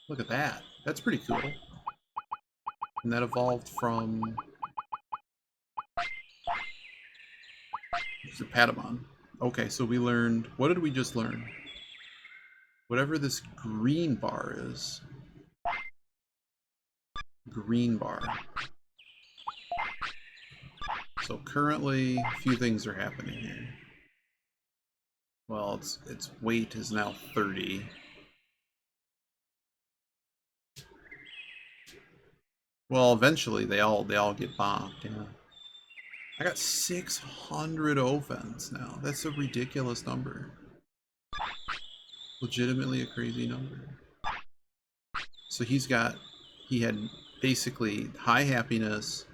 Look at that. That's pretty cool. And that evolved from... It's a Patamon. Okay, so we learned... What did we just learn? Whatever this green bar is. Green bar. So currently, a few things are happening here. Well, its weight is now 30. Well, eventually they all get bombed, yeah. I got 600 offense now. That's a ridiculous number. Legitimately a crazy number. So he had basically high happiness.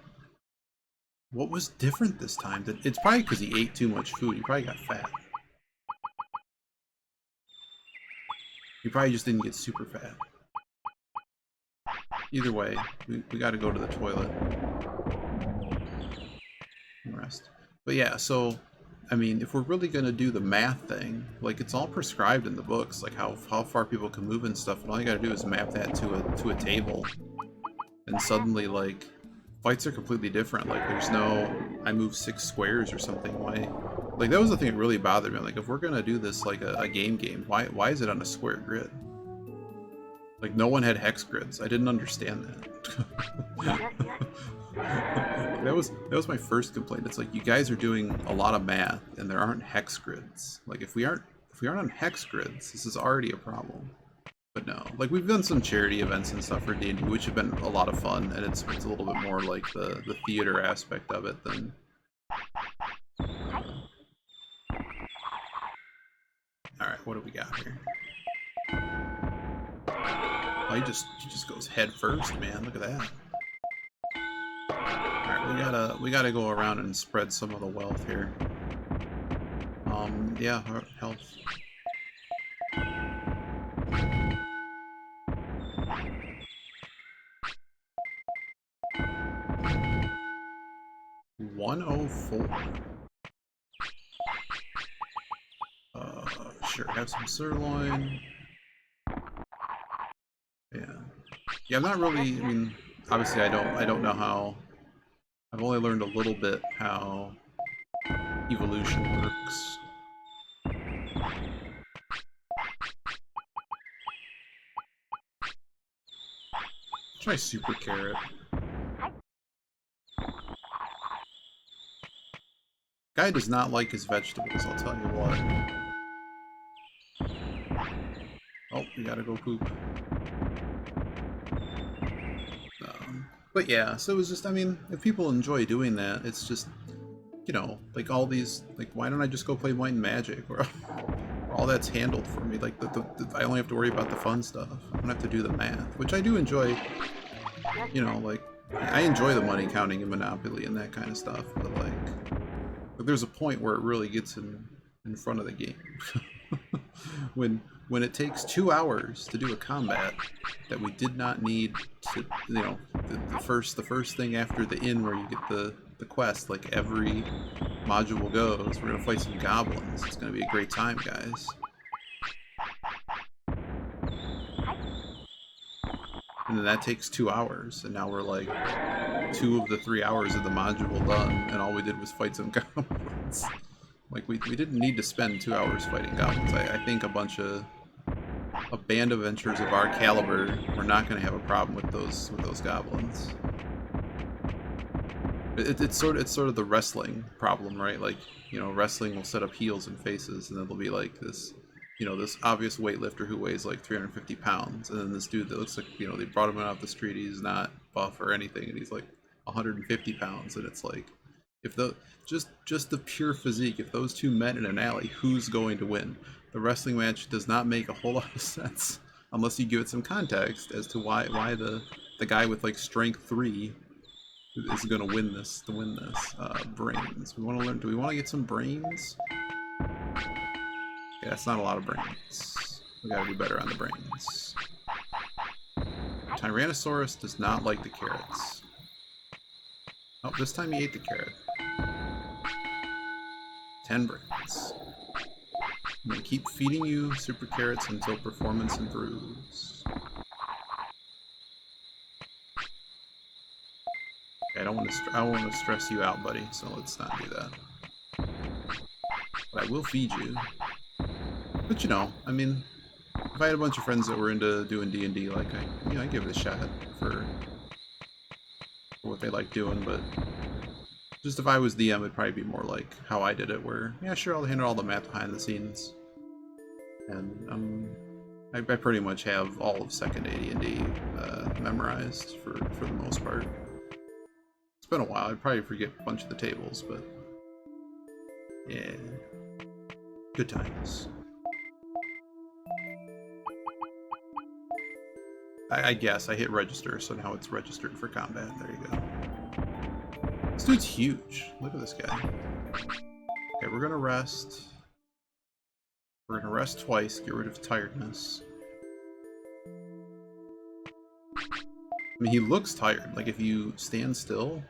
What was different this time? It's probably because he ate too much food. He probably got fat. You probably just didn't get super fat. Either way, we got to go to the toilet and rest. But yeah, so, I mean, if we're really going to do the math thing, like, it's all prescribed in the books, like how far people can move and stuff, and all you got to do is map that to a table. And suddenly, like, fights are completely different. Like, there's no, I move 6 squares or something. Why? Like, that was the thing that really bothered me. Like, if we're gonna do this like a game, why is it on a square grid? Like, no one had hex grids. I didn't understand that. that was my first complaint. It's like, you guys are doing a lot of math and there aren't hex grids. Like, if we aren't on hex grids, this is already a problem. But no, like, we've done some charity events and stuff for D&D, which have been a lot of fun, and it's a little bit more like the theater aspect of it than what do we got here? Oh, he just goes head first, man. Look at that. Alright, we gotta go around and spread some of the wealth here. Yeah, health. $104. Sure, have some sirloin. Yeah. Yeah, I'm not really, I mean, obviously I don't know how, I've only learned a little bit how evolution works. Try super carrot. Guy does not like his vegetables, I'll tell you what. Oh, we gotta go poop. But yeah, so it was just, I mean, if people enjoy doing that, it's just, you know, like all these, like, why don't I just go play Might and Magic, or all that's handled for me, like, I only have to worry about the fun stuff. I don't have to do the math, which I do enjoy, you know, like, I enjoy the money counting in Monopoly and that kind of stuff, but like there's a point where it really gets in front of the game. When it takes 2 hours to do a combat that we did not need to, you know, the first thing after the inn where you get the quest, like every module goes, we're gonna fight some goblins. It's gonna be a great time, guys. And then that takes 2 hours, and now we're like 2 of the 3 hours of the module done, and all we did was fight some goblins. Like, we didn't need to spend 2 hours fighting goblins. I think a band of adventurers of our caliber, we're not going to have a problem with those goblins. It's sort of the wrestling problem, right? Like, you know, wrestling will set up heels and faces, and then there'll be like this, you know, this obvious weightlifter who weighs like 350 pounds, and then this dude that looks like, you know, they brought him out the street, he's not buff or anything, and he's like 150 pounds, and it's like, if the just the pure physique, if those two met in an alley, who's going to win? The wrestling match does not make a whole lot of sense unless you give it some context as to why the guy with like strength 3 is going to win this. Brains. We want to learn. Do we want to get some brains? Yeah, that's not a lot of brains. We got to do better on the brains. Tyrannosaurus does not like the carrots. Oh, this time he ate the carrot. 10 brains. I'm gonna keep feeding you super carrots until performance improves. Okay, I don't want to stress you out, buddy. So let's not do that. But I will feed you. But you know, I mean, if I had a bunch of friends that were into doing D&D, like I give it a shot for what they like doing. But just if I was DM, it'd probably be more like how I did it, where, yeah, sure, I'll handle all the math behind the scenes. And I pretty much have all of second AD&D memorized for the most part. It's been a while, I'd probably forget a bunch of the tables, but yeah, good times. I guess I hit register, so now it's registered for combat. There you go. This dude's huge. Look at this guy. Okay, we're gonna rest. We're gonna rest twice, get rid of tiredness. I mean, he looks tired. Like, if you stand still,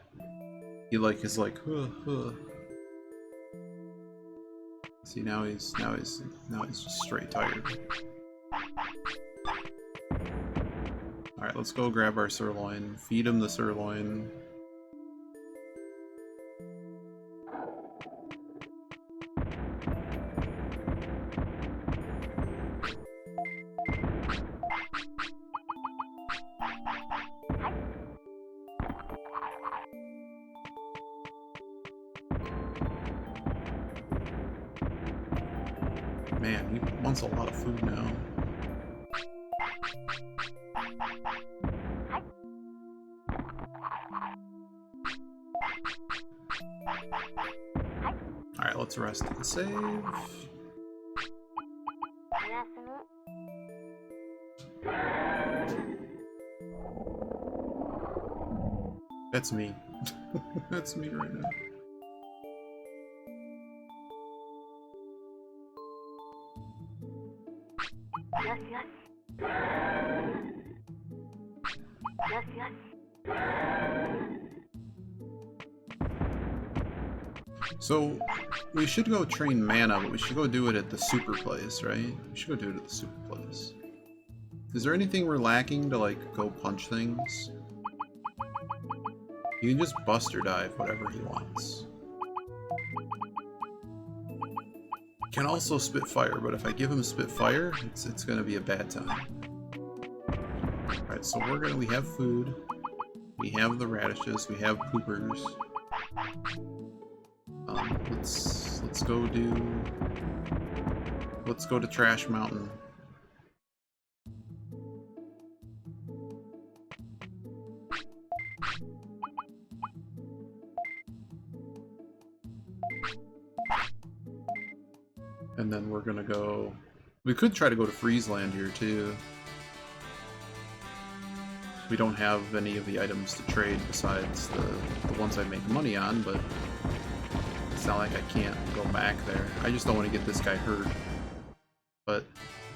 he like is like, huh, huh. See, now he's just straight tired. All right, let's go grab our sirloin. Feed him the sirloin. Man, he wants a lot of food now. Alright, let's rest and save. That's me. That's me right now. So, we should go train mana, but we should go do it at the super place, right? We should go do it at the super place. Is there anything we're lacking to, like, go punch things? You can just Buster Dive whatever he wants. Can also spit fire, but if I give him spit fire, it's gonna be a bad time. Alright, so we have food. We have the radishes, we have poopers. Let's go to Trash Mountain. And then we're gonna go... We could try to go to Freezeland here too. We don't have any of the items to trade besides the ones I make money on, but it's not like I can't go back there. I just don't want to get this guy hurt. But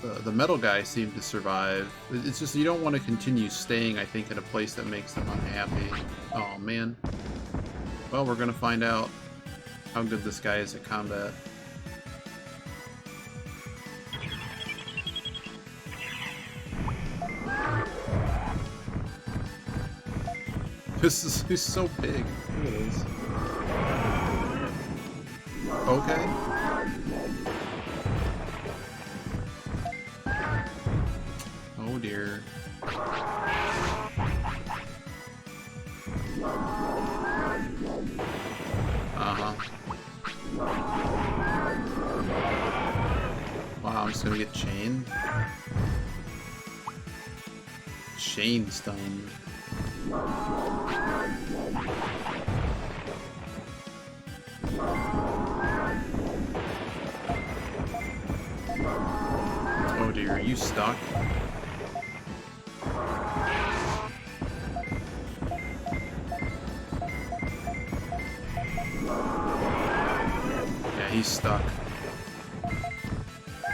the metal guy seemed to survive. It's just you don't want to continue staying, I think, at a place that makes them unhappy. Oh man. Well, we're gonna find out how good this guy is at combat. He's so big. Look at this. Okay. Oh dear. Uh-huh. Wow, I'm just gonna get chained. Chain stunned. Oh dear, are you stuck? Yeah, he's stuck.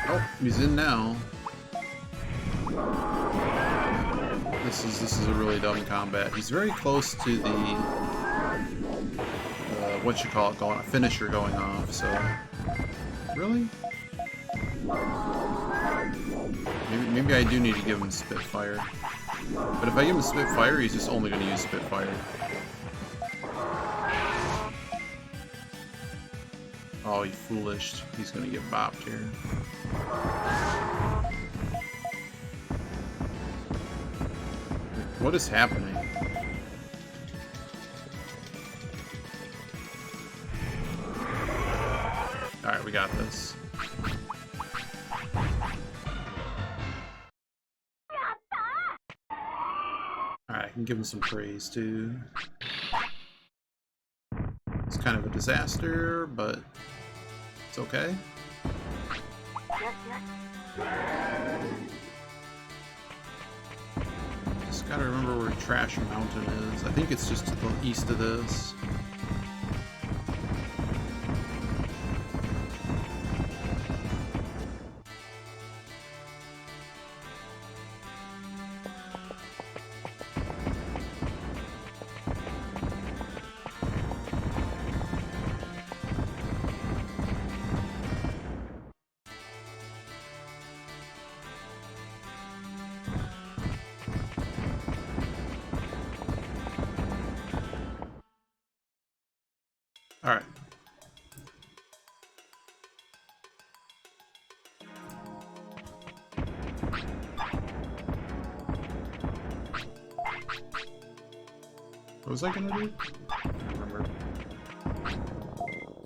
Oh, he's in now. This is a really dumb combat. He's very close to the what you call it, finisher going off. So really, maybe I do need to give him Spitfire. But if I give him Spitfire, he's just only going to use Spitfire. Oh, you foolish! He's going to get bopped here. What is happening? Alright, we got this. Alright, I can give him some praise too. It's kind of a disaster, but it's okay. Just gotta remember where Trash Mountain is. I think it's just to the east of this. Alright. What was I gonna do? I don't remember.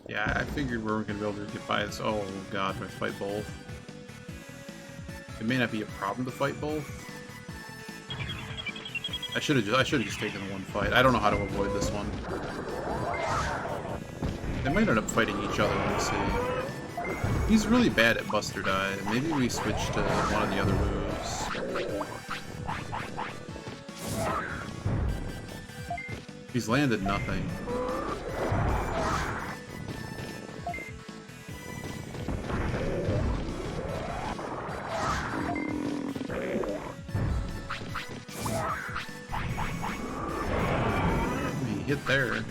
Yeah, I figured we weren't gonna be able to get by this. Oh god, do I fight both? It may not be a problem to fight both. I should have just taken the one fight. I don't know how to avoid this one. They might end up fighting each other, let's see. He's really bad at Buster Dive. Maybe we switch to one of the other moves. He's landed nothing. He hit there.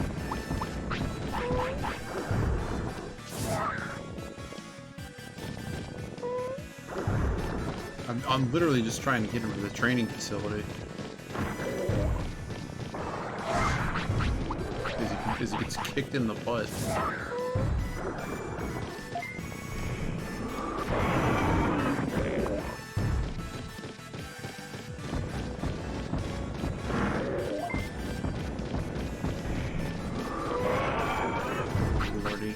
I'm literally just trying to get him to the training facility. As he gets kicked in the butt. Lordy.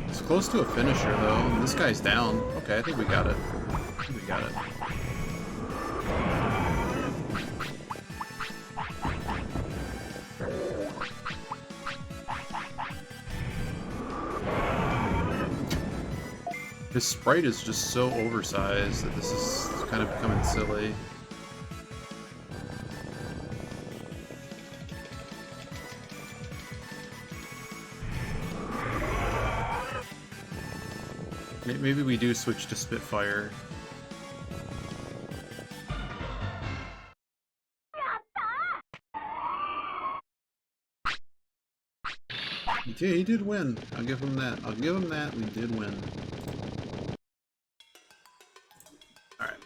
It's close to a finisher though, and this guy's down. Okay, I think we got it. I think we got it. His sprite is just so oversized that this is kind of becoming silly. Maybe we do switch to Spitfire. Yeah, he did win. I'll give him that. I'll give him that. We did win. Alright.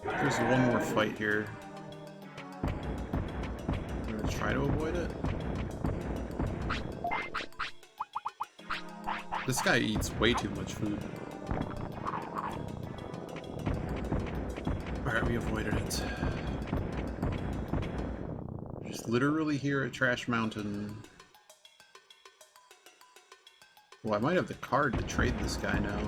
There's one more fight here. I'm gonna try to avoid it. This guy eats way too much food. Alright, we avoided it. Just literally here at Trash Mountain. Well, I might have the card to trade this guy now.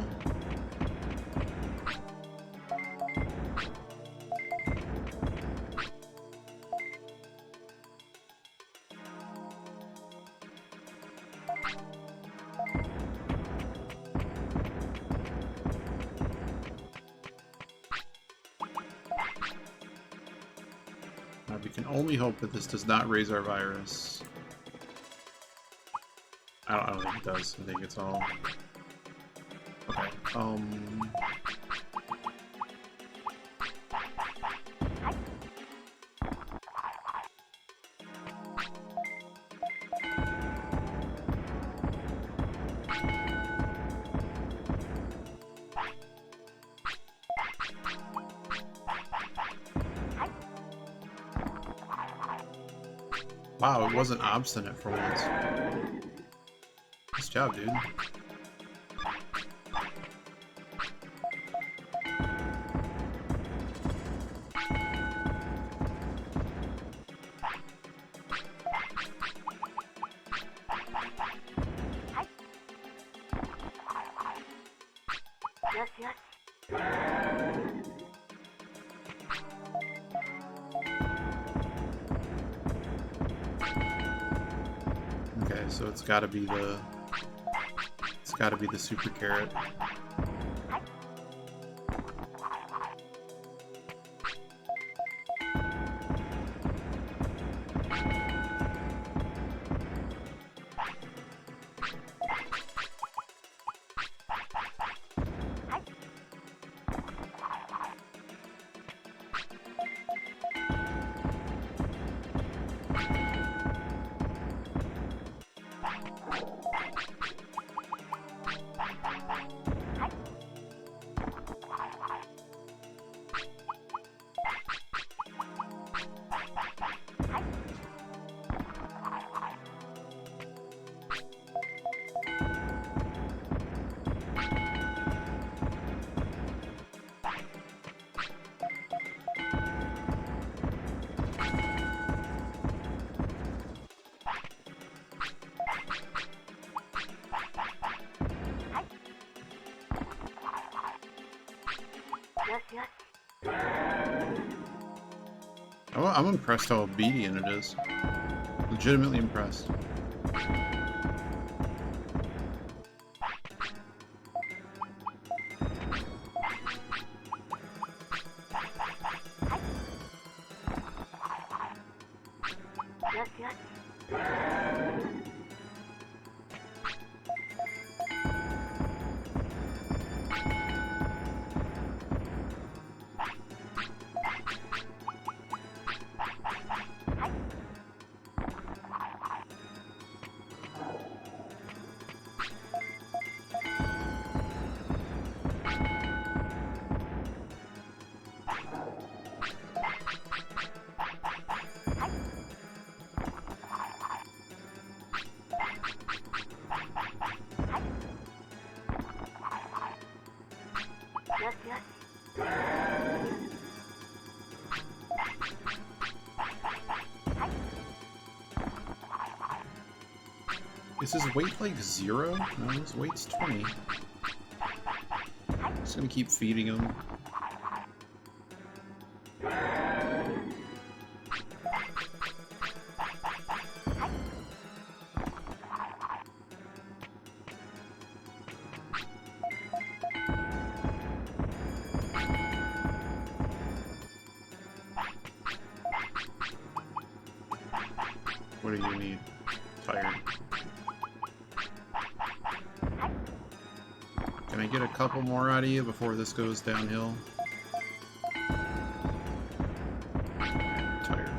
We can only hope that this does not raise our virus. I don't think it does. I think it's all... Okay, wow, it wasn't obstinate for once. Nice job, dude. Okay, so it's gotta be the super carrot. I'm impressed how obedient it is. Legitimately impressed. Is his weight like 0? No, his weight's 20. Just gonna keep feeding him. What do you need? Tired. Can I get a couple more out of you before this goes downhill? Tired.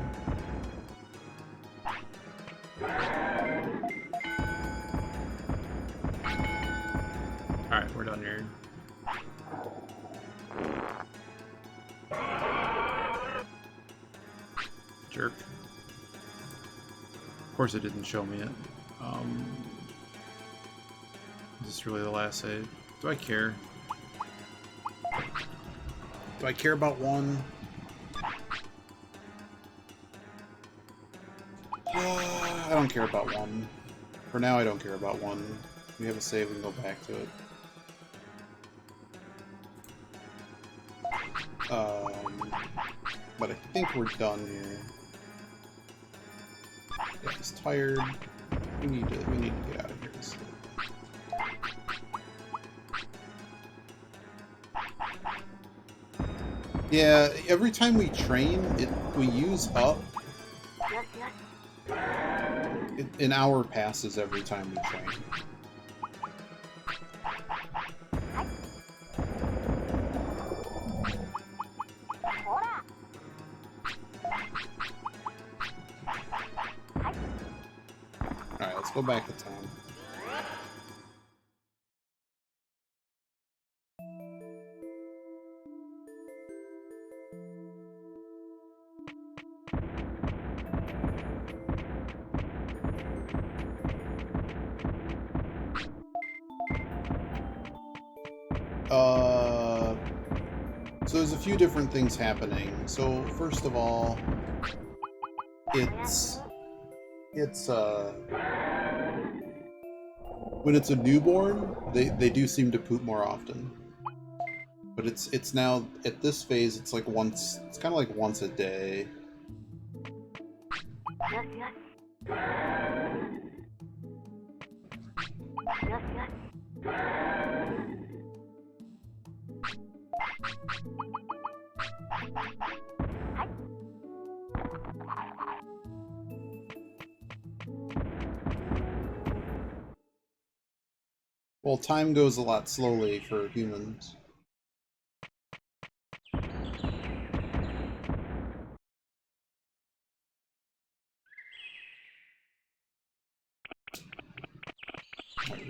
Alright, we're done here. Jerk. Of course it didn't show me it. Is this really the last save? Do I care? Do I care about one? I don't care about one. For now, I don't care about one. We have a save and go back to it. But I think we're done here. Yeah, he's tired. We need to get out of here. So. Yeah, every time we train, we use up. An hour passes every time we train. Alright, let's go back to town. So there's a few different things happening. So first of all, it's when it's a newborn, they do seem to poop more often. But it's now at this phase, it's like once. It's kind of like once a day. Well, time goes a lot slowly for humans.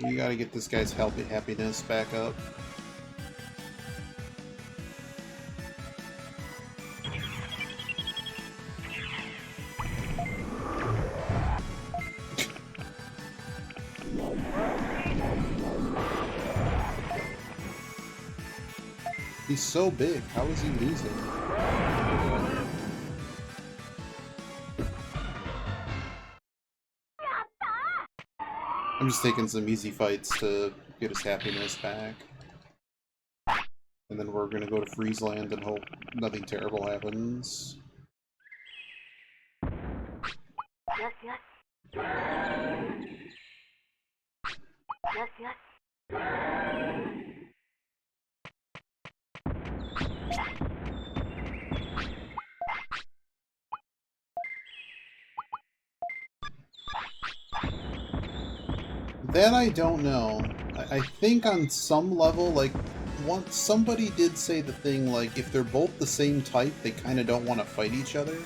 We gotta get this guy's happiness back up. He's so big. How is he losing? I'm just taking some easy fights to get his happiness back. And then we're gonna go to Freezeland and hope nothing terrible happens. That I don't know. I think on some level, like, once somebody did say the thing, like, if they're both the same type, they kind of don't want to fight each other.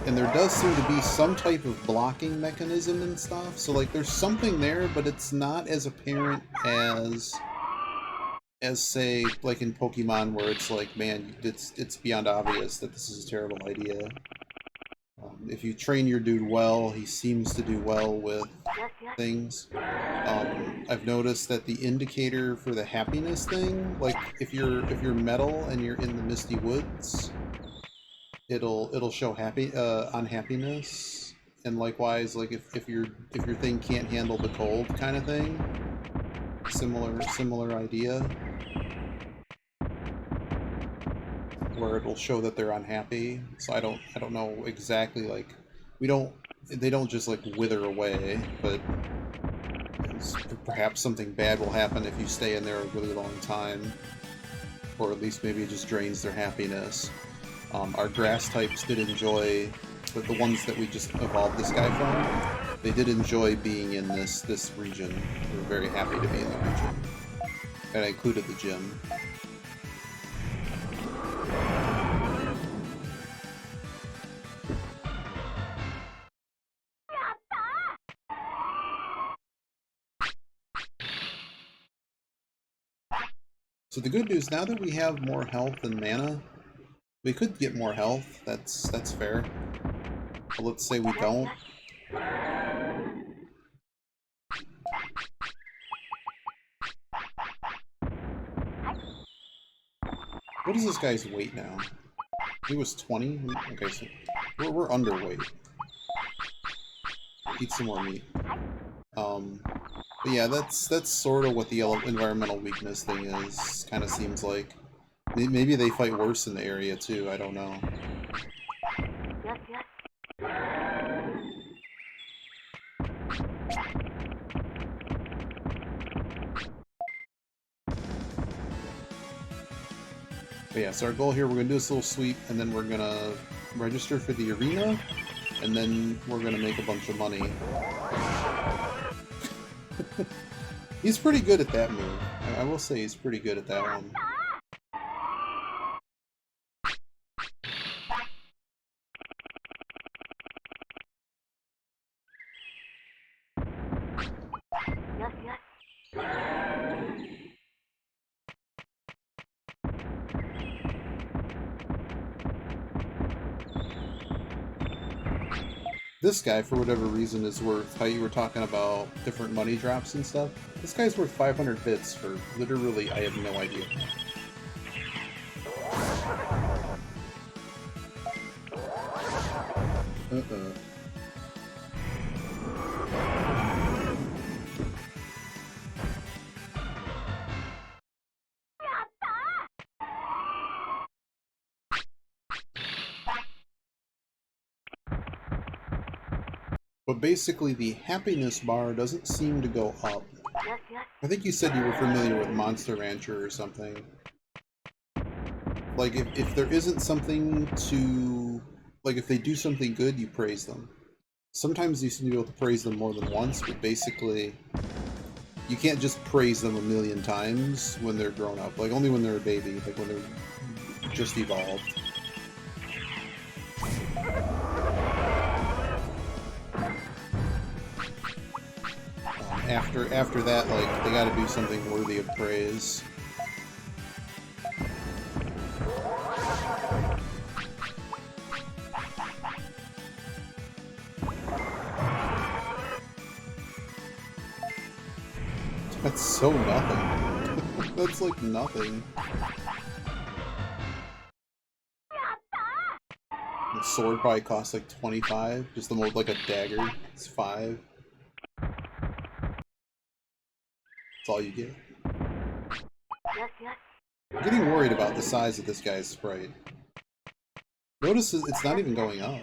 And there does seem to be some type of blocking mechanism and stuff, so, like, there's something there, but it's not as apparent as say, like in Pokemon, where it's like, man, it's beyond obvious that this is a terrible idea. If you train your dude well, he seems to do well with things. I've noticed that the indicator for the happiness thing, like if you're metal and you're in the Misty Woods, it'll show unhappiness, and likewise, like if your thing can't handle the cold kind of thing, similar idea, where it'll show that they're unhappy. So I don't know exactly, like, they don't just like wither away, but perhaps something bad will happen if you stay in there a really long time, or at least maybe it just drains their happiness. Our grass types did enjoy, but the ones that we just evolved this guy from, they did enjoy being in this region. They were very happy to be in the region. And I included the gym. So the good news, now that we have more health and mana, we could get more health. That's fair. But let's say we don't. What is this guy's weight now? He was 20? Okay, so we're underweight. Eat some more meat. But yeah, that's sort of what the environmental weakness thing is. Kind of seems like. Maybe they fight worse in the area too, I don't know. But yeah, so our goal here, we're going to do this little sweep, and then we're going to register for the arena, and then we're going to make a bunch of money. He's pretty good at that move. I will say he's pretty good at that one. This guy, for whatever reason, is worth, how you were talking about different money drops and stuff. This guy's worth 500 bits for literally, I have no idea. But basically, the happiness bar doesn't seem to go up. I think you said you were familiar with Monster Rancher or something. Like, if there isn't something to... Like, if they do something good, you praise them. Sometimes you seem to be able to praise them more than once, but basically, you can't just praise them a million times when they're grown up. Like, only when they're a baby, like when they're just evolved. After that, like, they gotta do something worthy of praise. That's so nothing. That's like nothing. The sword probably costs like 25, just the most, like a dagger. It's 5. That's all you get. I'm getting worried about the size of this guy's sprite. Notice it's not even going up.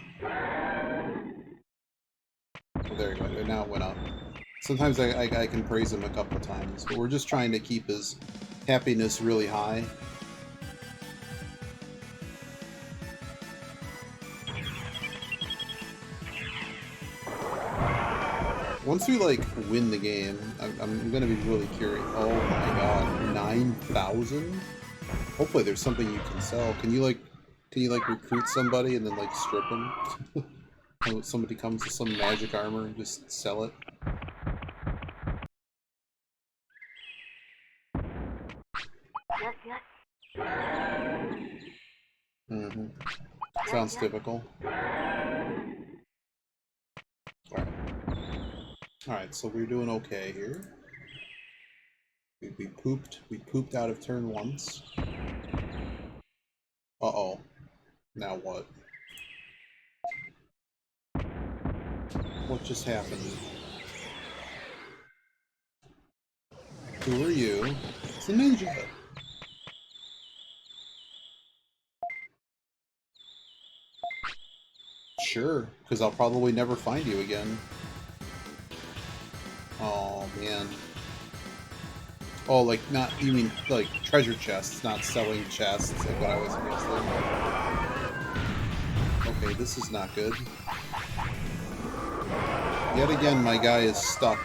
Oh, there you go. Now it went up. Sometimes I can praise him a couple times, but we're just trying to keep his happiness really high. Once we, like, win the game, I'm gonna be really curious. Oh my god, 9,000? Hopefully there's something you can sell. Can you recruit somebody and then, like, strip them? Somebody comes with some magic armor and just sell it? Mm-hmm. Sounds typical. Alright, so we're doing okay here. We pooped out of turn once. Uh-oh. Now what? What just happened? Who are you? It's a ninja! Sure, because I'll probably never find you again. Oh, man. Oh, like, not, you mean, like, treasure chests, not selling chests, like what I was guessing. Okay, this is not good. Yet again, my guy is stuck.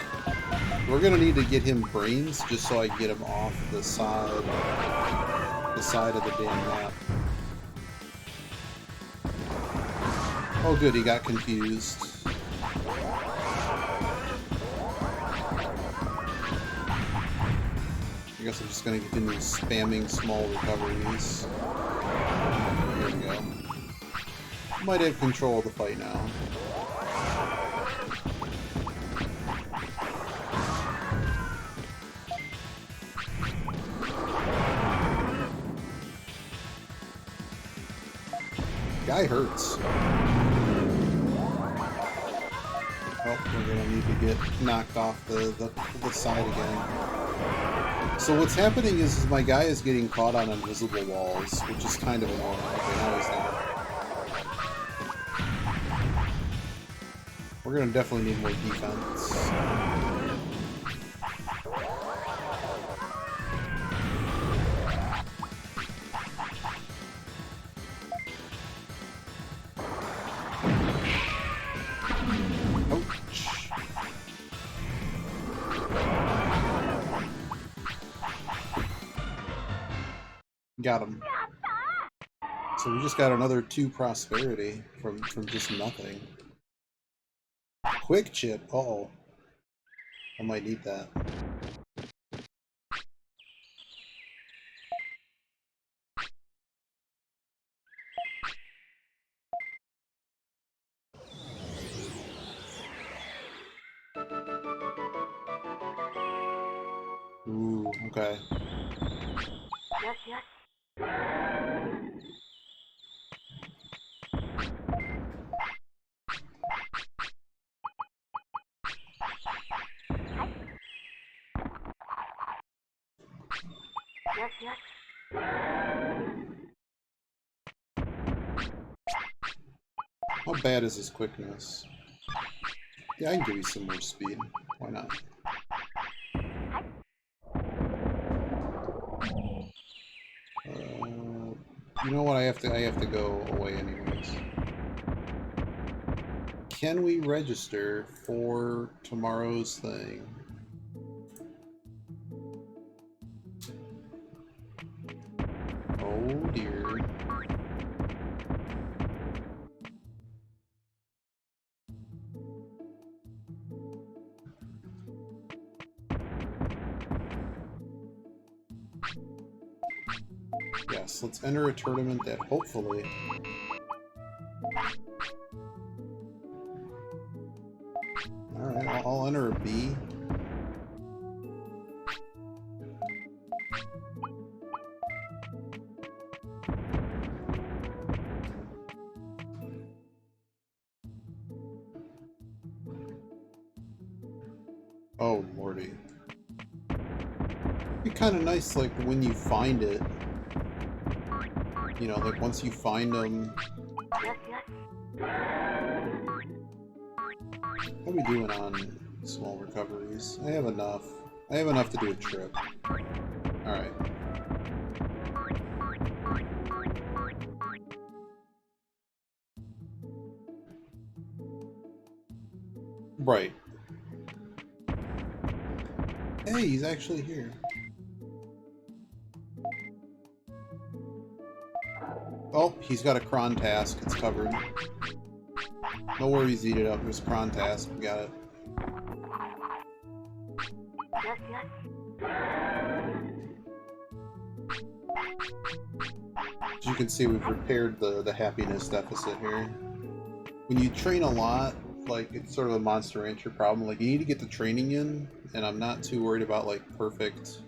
We're gonna need to get him brains, just so I can get him off the side of the damn map. Oh good, he got confused. I guess I'm just gonna continue spamming small recoveries. There we go. Might have control of the fight now. Guy hurts. Oh, we're gonna need to get knocked off the side again. So what's happening is my guy is getting caught on invisible walls, which is kind of annoying. Okay, now he's not. We're gonna definitely need more defense. Got him. So we just got another 2 prosperity from just nothing. Quick chip. Uh-oh. I might need that. Ooh, okay. How bad is his quickness? Yeah, I can give you some more speed. Why not? You know what? I have to go away anyways. Can we register for tomorrow's thing? Oh dear. Yes, let's enter a tournament that hopefully... Alright, I'll enter a B. Oh, lordy. It'd be kind of nice, like, when you find it, you know, like, once you find them, How are we doing on small recoveries? I have enough. I have enough to do a trip. Alright. Right. Hey, he's actually here. Oh, he's got a cron task. It's covered. No worries, eat it up. There's a cron task. We got it. As you can see, we've repaired the happiness deficit here. When you train a lot, like, it's sort of a Monster Rancher problem. Like, you need to get the training in, and I'm not too worried about, like, perfect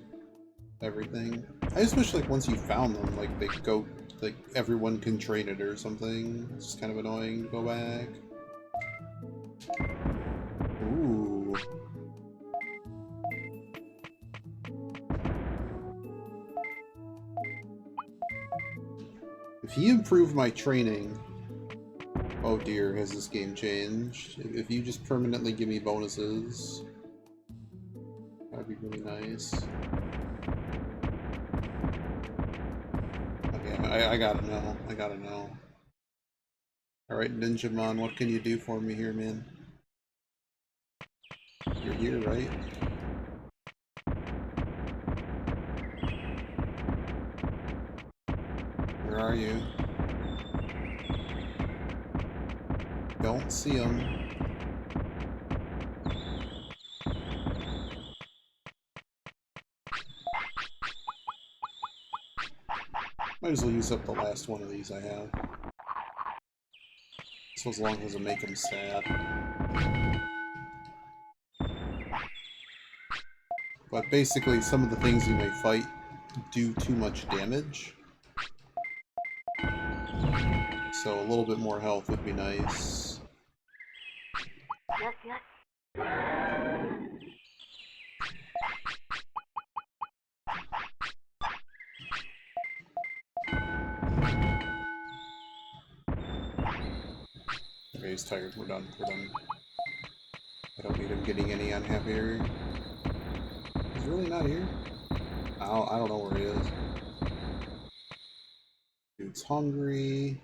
everything. I just wish, like, once you found them, like, they go, like, everyone can train it or something. It's just kind of annoying to go back. Ooh. If he improved my training... Oh dear, has this game changed? If you just permanently give me bonuses, that'd be really nice. Okay, I gotta know. I gotta know. Alright, Ninjamon, what can you do for me here, man? You're here, right? Where are you? Don't see him. Might as well use up the last one of these I have. So as long as it make him sad. But basically, some of the things you may fight do too much damage. So a little bit more health would be nice. Okay, he's tired. We're done. We're done. I don't need him getting any unhappier. He's really not here? I don't know where he is. Dude's hungry.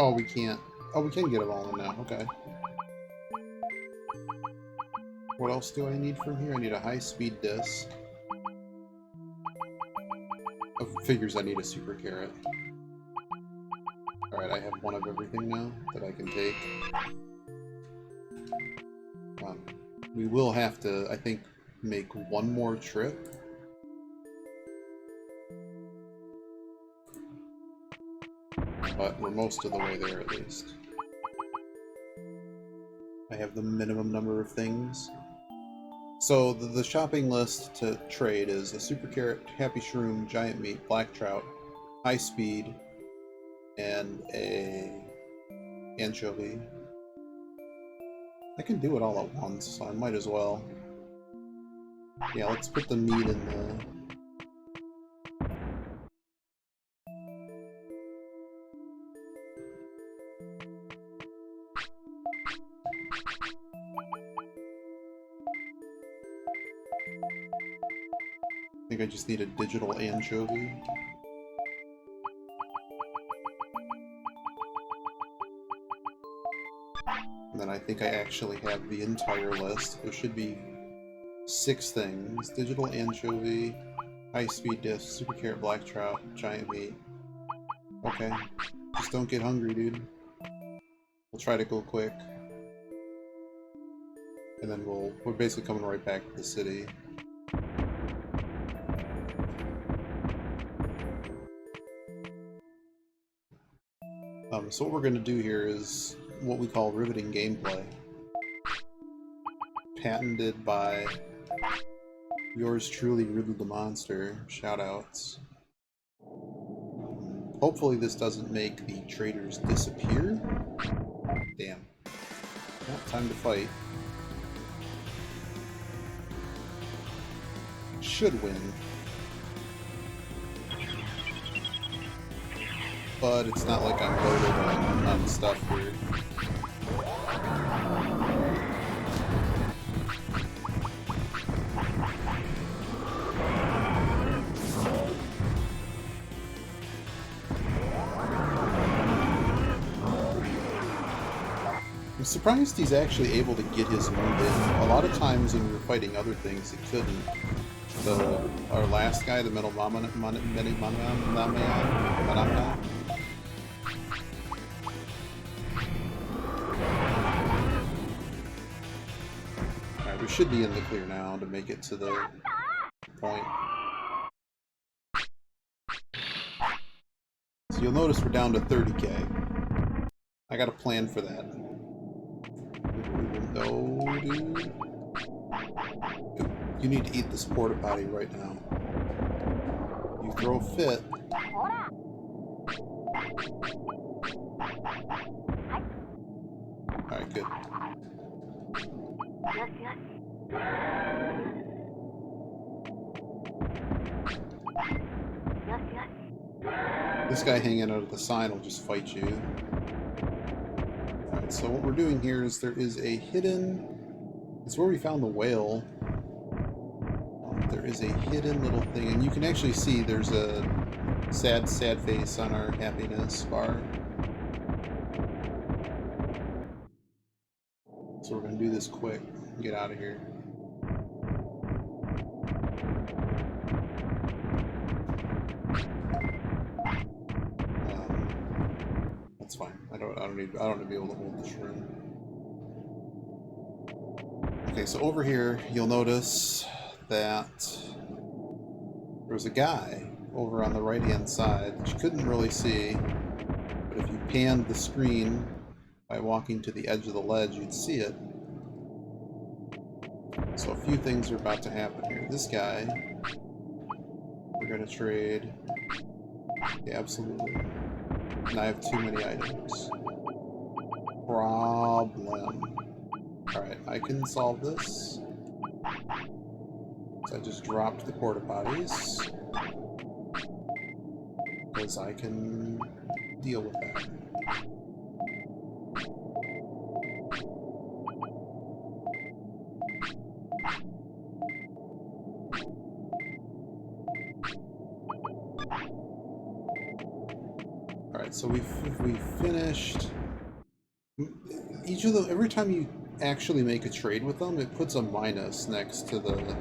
Oh, we can't. Oh, we can get them all in now. Okay. What else do I need from here? I need a high-speed disc. Oh, figures I need a super carrot. Alright, I have one of everything now that I can take. We will have to, I think, make one more trip. But we're most of the way there, at least. I have the minimum number of things. So the shopping list to trade is a super carrot, happy shroom, giant meat, black trout, high speed, and a anchovy. I can do it all at once, so I might as well. Yeah, let's put the meat in the... I think I just need a digital anchovy. And then I think I actually have the entire list. There should be 6 things. Digital anchovy, high-speed disc, super carrot, black trout, giant meat. Okay. Just don't get hungry, dude. We'll try to go quick. And then we're basically coming right back to the city. So what we're going to do here is what we call riveting gameplay. Patented by yours truly, Riddle the Monster. Shoutouts. Hopefully this doesn't make the traders disappear. Damn. Well, time to fight. Should win. But it's not like I'm loaded on stuff here. I'm surprised he's actually able to get his move in. A lot of times when we were fighting other things, he couldn't. Our last guy, the Metal Mama, Alright, we should be in the clear now to make it to the point. So you'll notice we're down to 30k. I got a plan for that. No, dude. You need to eat this porta potty right now. You throw a fit. Alright, good. This guy hanging out at the sign will just fight you. Alright, so what we're doing here is there is a hidden... It's where we found the whale. There is a hidden little thing, and you can actually see there's a sad face on our happiness bar. So we're going to do this quick and get out of here. That's fine. I don't need to be able to hold this room. Okay, so over here you'll notice that there's a guy over on the right hand side that you couldn't really see, but if you panned the screen by walking to the edge of the ledge, you'd see it. So a few things are about to happen here. This guy, we're going to trade. Yeah, absolutely. And I have too many items. Problem. Alright, I can solve this. So I just dropped the porta potties because I can deal with that. Alright, so we finished. Each of them, every time you actually make a trade with them, it puts a minus next to the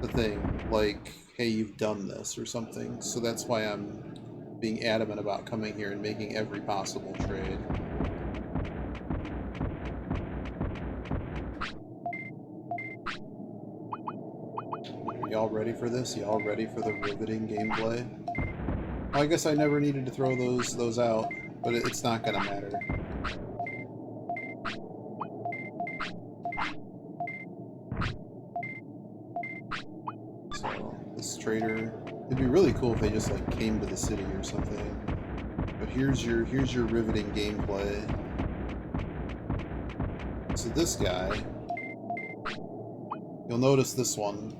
thing, like, hey, you've done this or something. So that's why I'm being adamant about coming here and making every possible trade. Are y'all ready for this? Y'all ready for the riveting gameplay? Well, I guess I never needed to throw those out, but it's not gonna matter. This trader. It'd be really cool if they just like came to the city or something. But here's your riveting gameplay. So this guy, you'll notice this one.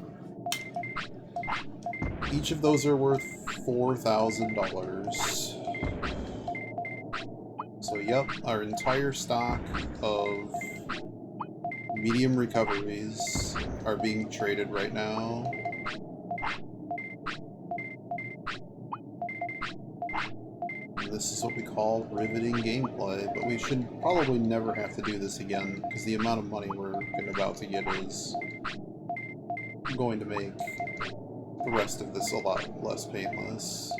Each of those are worth $4,000. So yep, our entire stock of medium recoveries are being traded right now. And this is what we call riveting gameplay, but we should probably never have to do this again, because the amount of money we're about to get is going to make the rest of this a lot less painless.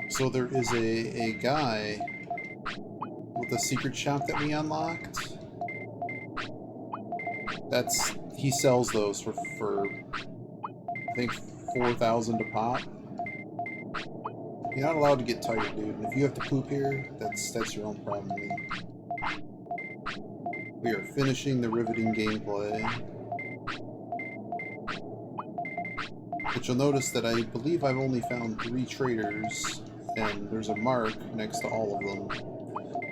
So there is a guy with a secret shop that we unlocked. He sells those for I think 4,000 a pop. You're not allowed to get tired, dude. And if you have to poop here, that's your own problem. We are finishing the riveting gameplay. But you'll notice that I believe I've only found 3 traders, and there's a mark next to all of them.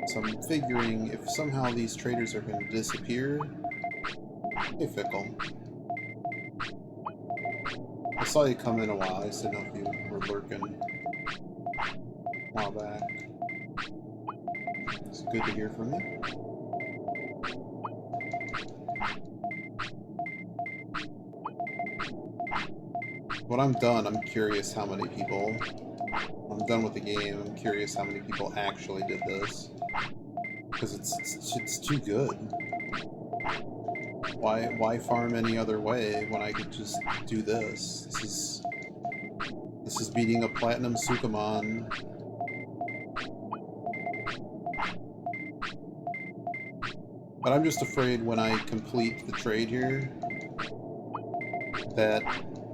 So I'm figuring if somehow these traders are going to disappear. Hey, Fickle. I saw you come in a while. I just didn't know if you were lurking a while back. It's good to hear from you. When I'm done, I'm curious how many people... I'm done with the game, I'm curious how many people actually did this. Because it's too good. Why farm any other way when I could just do this? This is beating a Platinum Sukamon. But I'm just afraid when I complete the trade here that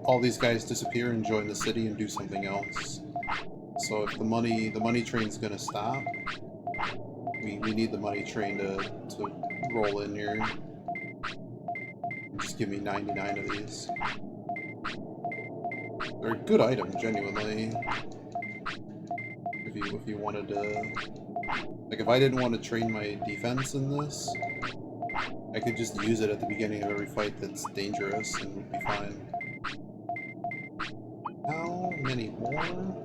all these guys disappear and join the city and do something else. So if the money train's gonna stop, we need the money train to roll in here. Just give me 99 of these. They're a good item, genuinely. If you wanted to, like, if I didn't want to train my defense in this, I could just use it at the beginning of every fight that's dangerous and would be fine. How many more?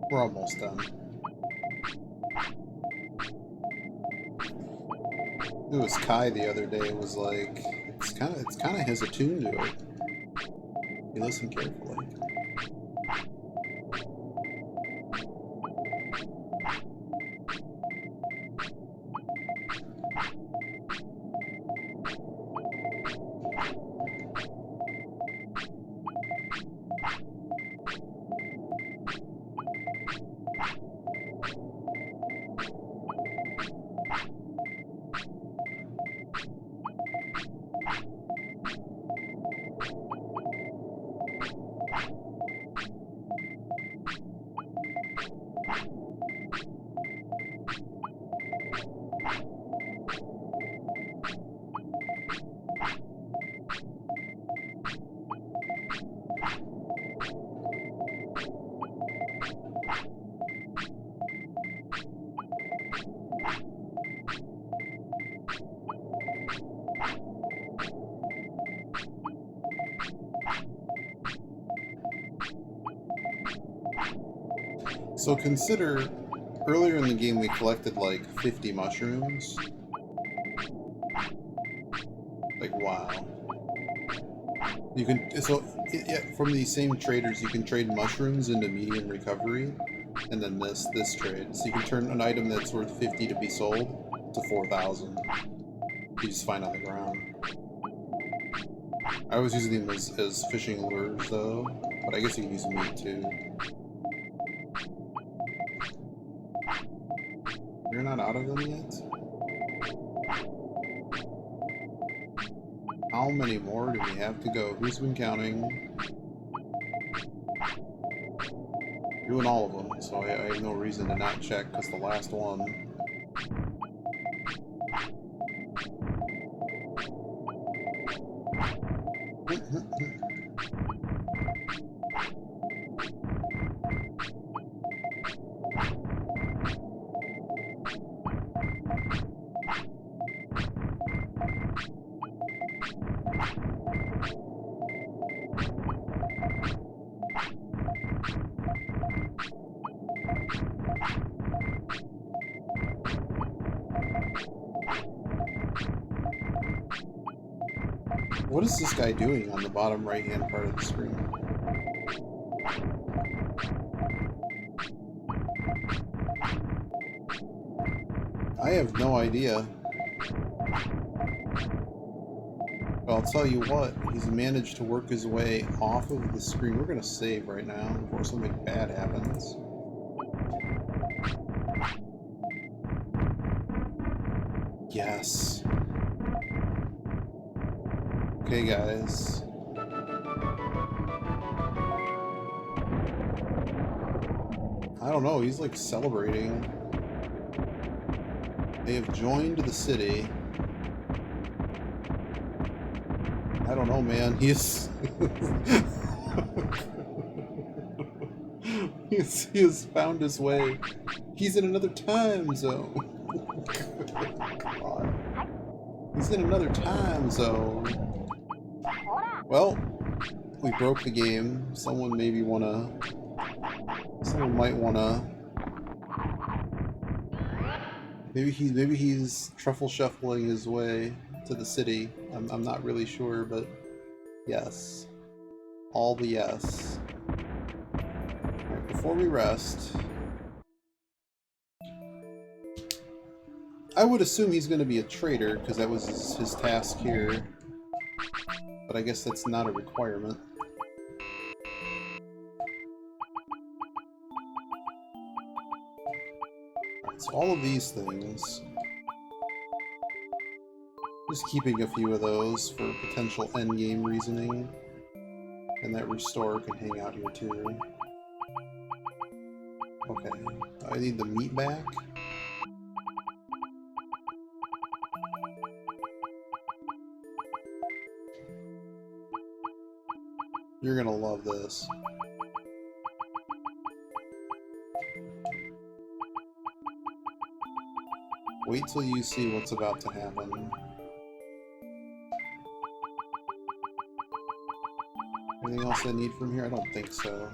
We're almost done. It was Kai the other day was like, it's kind of has a tune to it. You listen carefully. So consider, earlier in the game we collected like 50 mushrooms. Like, wow. You can, so, yeah, from these same traders you can trade mushrooms into medium recovery, and then this trade. So you can turn an item that's worth 50 to be sold to 4,000. He's fine on the ground. I was using them as fishing lures though, but I guess you can use meat too. You're not out of them yet? How many more do we have to go? Who's been counting? Doing all of them, so I have no reason to not check because the last one. What is this guy doing on the bottom right-hand part of the screen? I have no idea. But I'll tell you what, he's managed to work his way off of the screen. We're gonna save right now before something bad happens. Yes. Okay, guys. I don't know, he's like celebrating. They have joined the city. I don't know, man. He has he has found his way. He's in another time zone. God. He's in another time zone. Well, we broke the game. Someone might wanna. Maybe he's truffle shuffling his way to the city. I'm not really sure, but yes. All the yes. Alright, before we rest, I would assume he's going to be a trader, because that was his task here. But I guess that's not a requirement. Alright, so all of these things. Just keeping a few of those for potential endgame reasoning. And that restore can hang out here too. Okay, I need the meat back. You're gonna love this. Wait till you see what's about to happen. Anything else I need from here? I don't think so.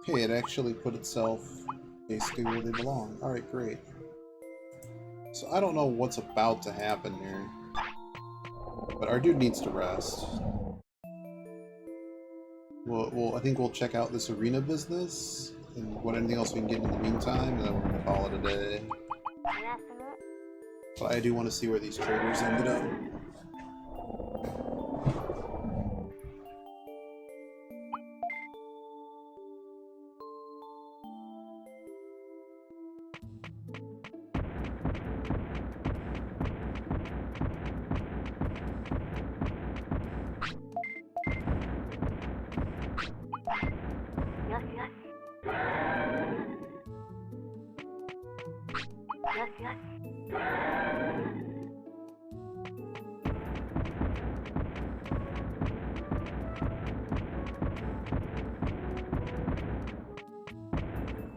Okay, it actually put itself basically where they belong. Alright, great. So I don't know what's about to happen here. But our dude needs to rest. I think we'll check out this arena business, and anything else we can get in the meantime, and then we're going to call it a day. But I do want to see where these traders ended up.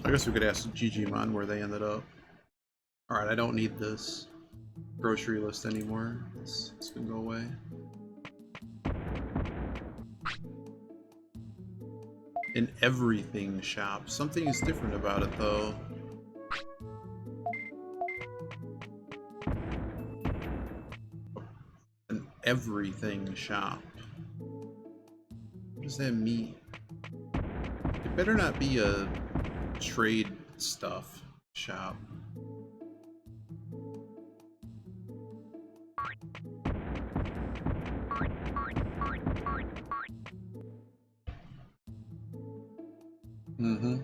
I guess we could ask Gigimon where they ended up. Alright, I don't need this grocery list anymore. This can go away. An everything shop. Something is different about it though. An everything shop. What does that mean? It better not be a trade stuff shop. Mm-hmm.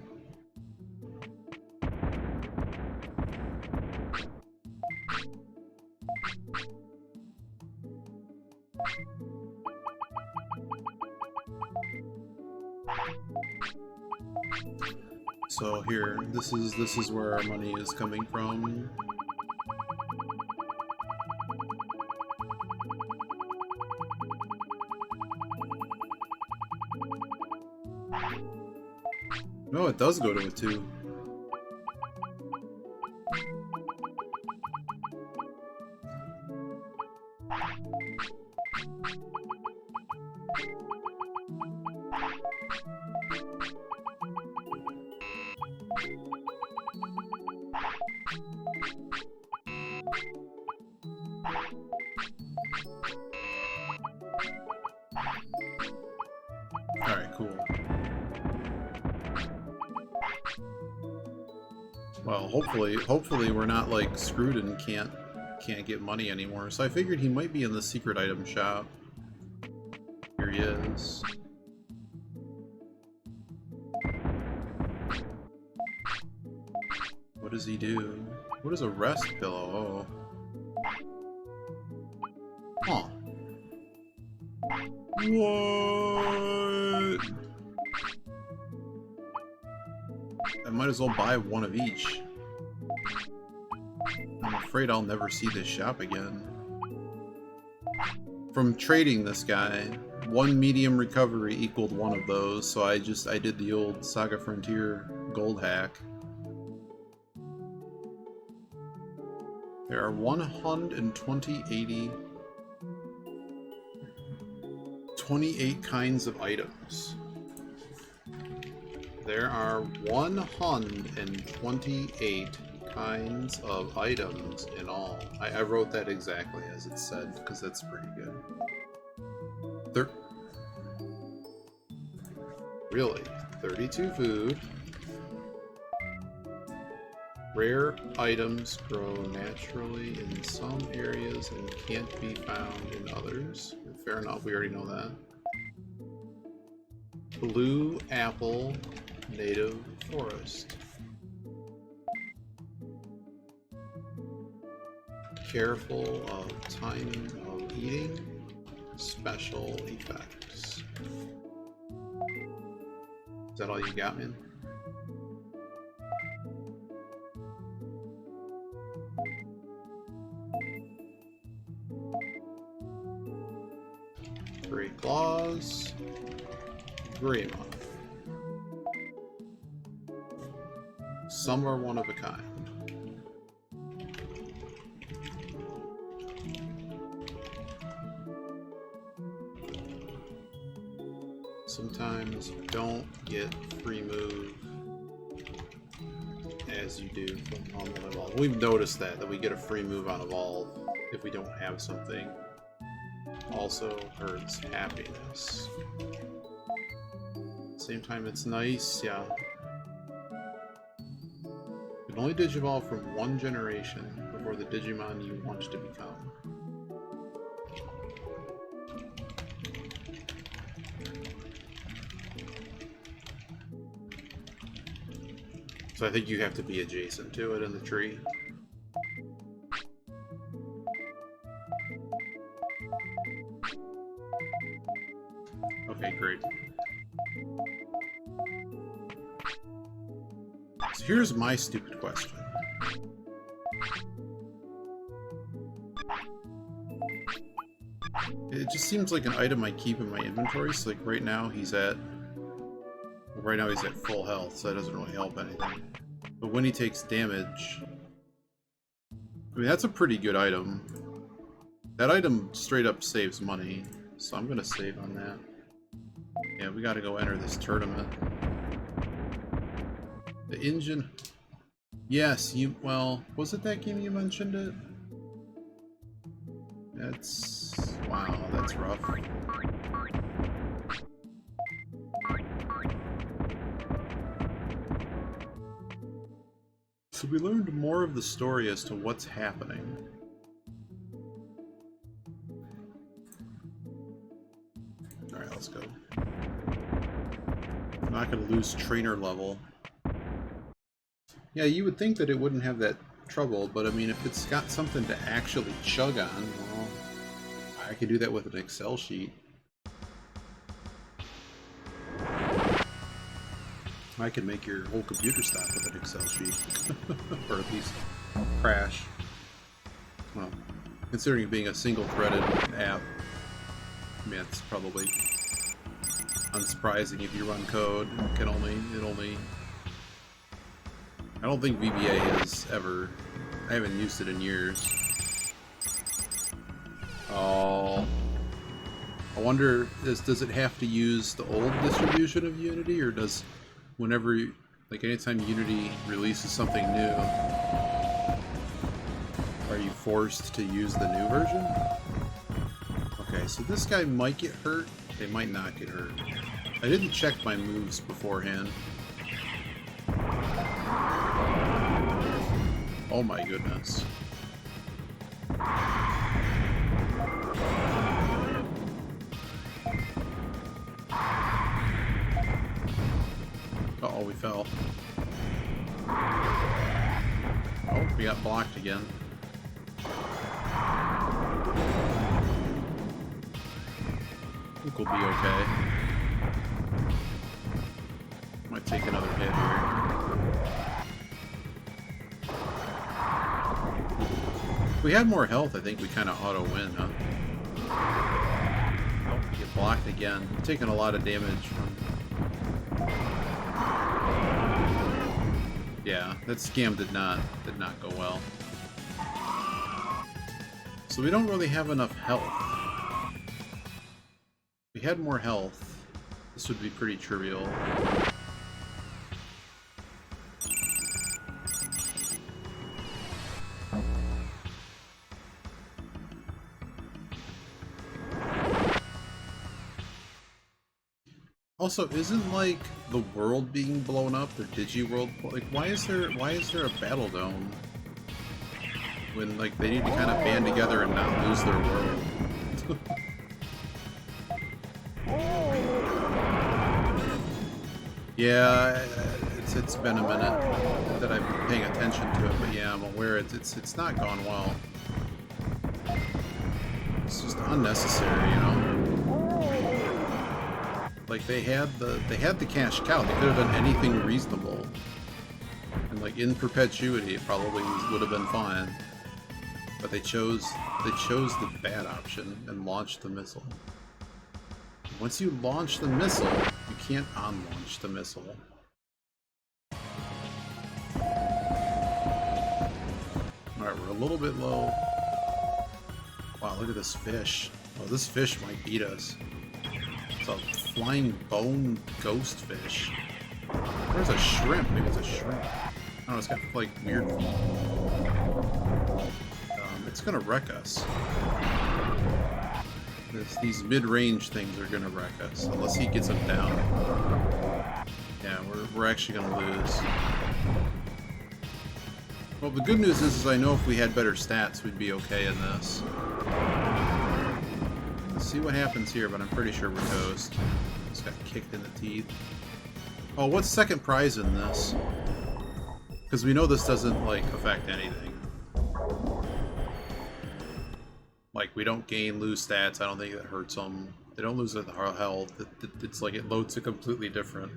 So here, this is where our money is coming from. No, it does go to a 2. Alright, cool. Well, hopefully we're not like screwed and can't get money anymore. So I figured he might be in the secret item shop. Here he is. What does he do? What is a rest pillow? Oh. Huh. What? I might as well buy one of each. I'm afraid I'll never see this shop again. From trading this guy, 1 medium recovery equaled 1 of those, so I did the old Saga Frontier gold hack. There are 28 kinds of items. There are 128 kinds of items in all. I wrote that exactly as it said, because that's pretty good. Really? 32 food. Rare items grow naturally in some areas and can't be found in others. Fair enough, we already know that. Blue apple native forest. Careful of timing of eating. Special effects. Is that all you got, man? Great claws. Greymon. Some are one of a kind. Sometimes you don't get free move as you do on the Evolve. We've noticed that we get a free move on Evolve if we don't have something. Also hurts happiness. Same time it's nice, yeah. You can only Digivolve from 1 generation before the Digimon you want to become. So I think you have to be adjacent to it in the tree. Okay, great. So here's my stupid question. It just seems like an item I keep in my inventory, so like right now he's at full health, so that doesn't really help anything. But when he takes damage, I mean, that's a pretty good item. That item straight up saves money, so I'm gonna save on that. Yeah, we gotta go enter this tournament. The engine... Yes, well, was it that game you mentioned it? That's... wow, that's rough. So we learned more of the story as to what's happening. let's go. I'm not going to lose trainer level. Yeah, you would think that it wouldn't have that trouble, but I mean, if it's got something to actually chug on, well, I could do that with an Excel sheet. I could make your whole computer stop with an Excel sheet. Or at least crash. Well, considering it being a single-threaded app, I mean, it's probably unsurprising if you run code. It only... I don't think VBA has ever... I haven't used it in years. Oh... I wonder, does it have to use the old distribution of Unity, or does... Whenever, like anytime Unity releases something new, are you forced to use the new version? Okay, so this guy might get hurt, they might not get hurt. I didn't check my moves beforehand. Oh my goodness. Uh-oh, we fell. Oh, we got blocked again. I think we'll be okay. Might take another hit here. If we had more health, I think we kind of auto-win, huh? Oh, we get blocked again. I'm taking a lot of damage from... Yeah, that scam did not go well. So we don't really have enough health. If we had more health, this would be pretty trivial. Also, isn't like the world being blown up, or Digiworld? Like, why is there a battle dome when like they need to kind of band together and not lose their world? Yeah, it's been a minute that I've been paying attention to it, but yeah, I'm aware it's not gone well. It's just unnecessary, you know. Like they had the cash cow. They could have done anything reasonable, and like in perpetuity, it probably would have been fine. But they chose the bad option and launched the missile. Once you launch the missile, you can't unlaunch the missile. All right, we're a little bit low. Wow, look at this fish. Oh, this fish might beat us. It's a flying bone ghost fish. Where's a shrimp? Maybe it's a shrimp. Oh, it's got like weird. It's gonna wreck us. These mid-range things are gonna wreck us unless he gets them down. Yeah, we're actually gonna lose. Well, the good news is I know if we had better stats, we'd be okay in this. Let's see what happens here, but I'm pretty sure we're toast. Just got kicked in the teeth. Oh, what's second prize in this? Because we know this doesn't, like, affect anything. Like, we don't lose stats. I don't think that hurts them. They don't lose their health. It's like it loads it completely different.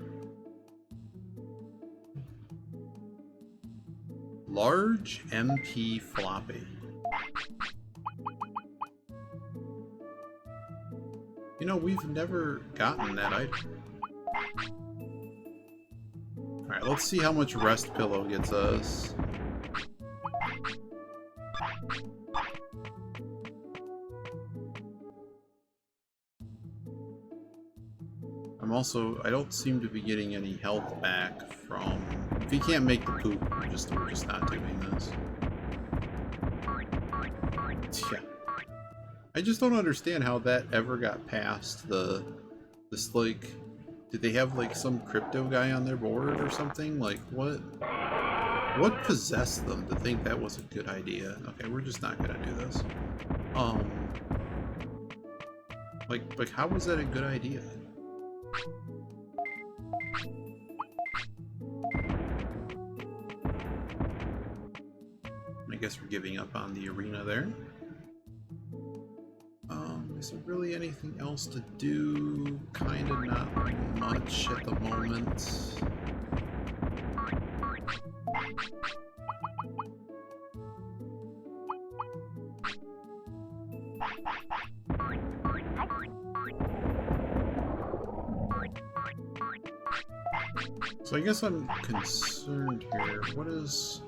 Large MP floppy. You know, we've never gotten that item. Alright, let's see how much Rest Pillow gets us. I don't seem to be getting any health back from... If he can't make the poop, we're just not doing this. Yeah. I just don't understand how that ever got past this, like... Did they have, like, some crypto guy on their board or something? Like, what possessed them to think that was a good idea? Okay, we're just not gonna do this. Like, how was that a good idea? I guess we're giving up on the arena there. Is there really anything else to do? Kind of not much at the moment. So I guess I'm concerned here. What is...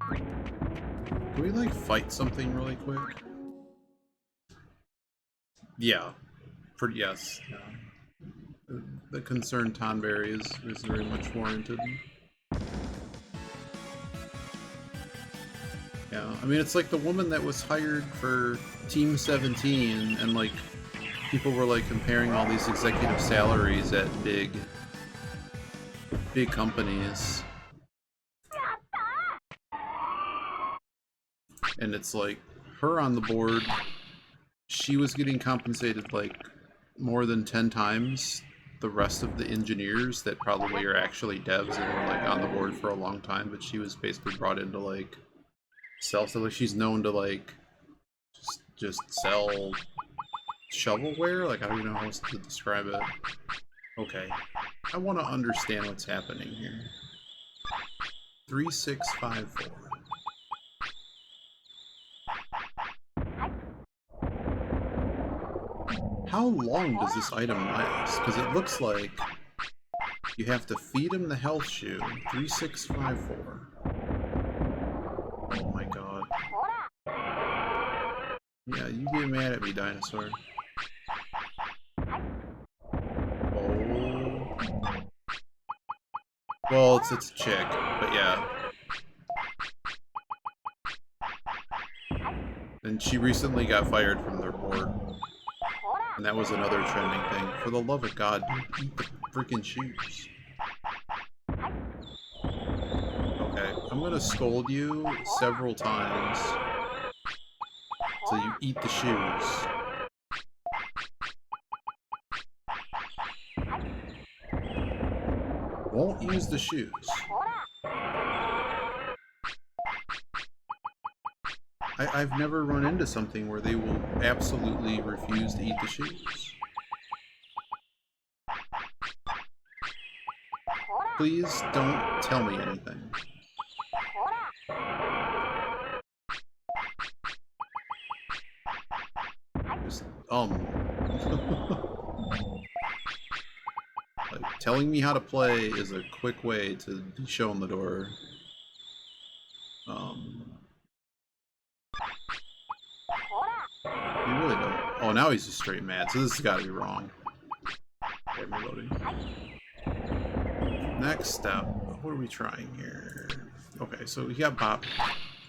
Can we, like, fight something really quick? Yeah. Yes. Yeah. The concern Tonberry is very much warranted. Yeah, I mean, it's like the woman that was hired for Team 17, and, like, people were, like, comparing all these executive salaries at big companies. And it's like, her on the board, she was getting compensated like more than 10 times the rest of the engineers that probably are actually devs and were like on the board for a long time, but she was basically brought in to like sell stuff. Like, she's known to like just sell shovelware. Like, I don't even know how else to describe it. Okay, I want to understand what's happening here. 3654. How long does this item last? Because it looks like you have to feed him the health shoe. 3654. Oh my god. Yeah, you get mad at me, dinosaur. Oh. Well, it's a chick, but yeah. And she recently got fired from their board. And that was another trending thing. For the love of God, dude, eat the freaking shoes. Okay, I'm gonna scold you several times till you eat the shoes. Won't use the shoes. I've never run into something where they will absolutely refuse to eat the shoes. Please don't tell me anything. Just, like, telling me how to play is a quick way to be shown the door. You really don't. Oh, now he's just straight mad, so this has got to be wrong. Okay, reloading. Next up, what are we trying here? Okay, so we got Bop.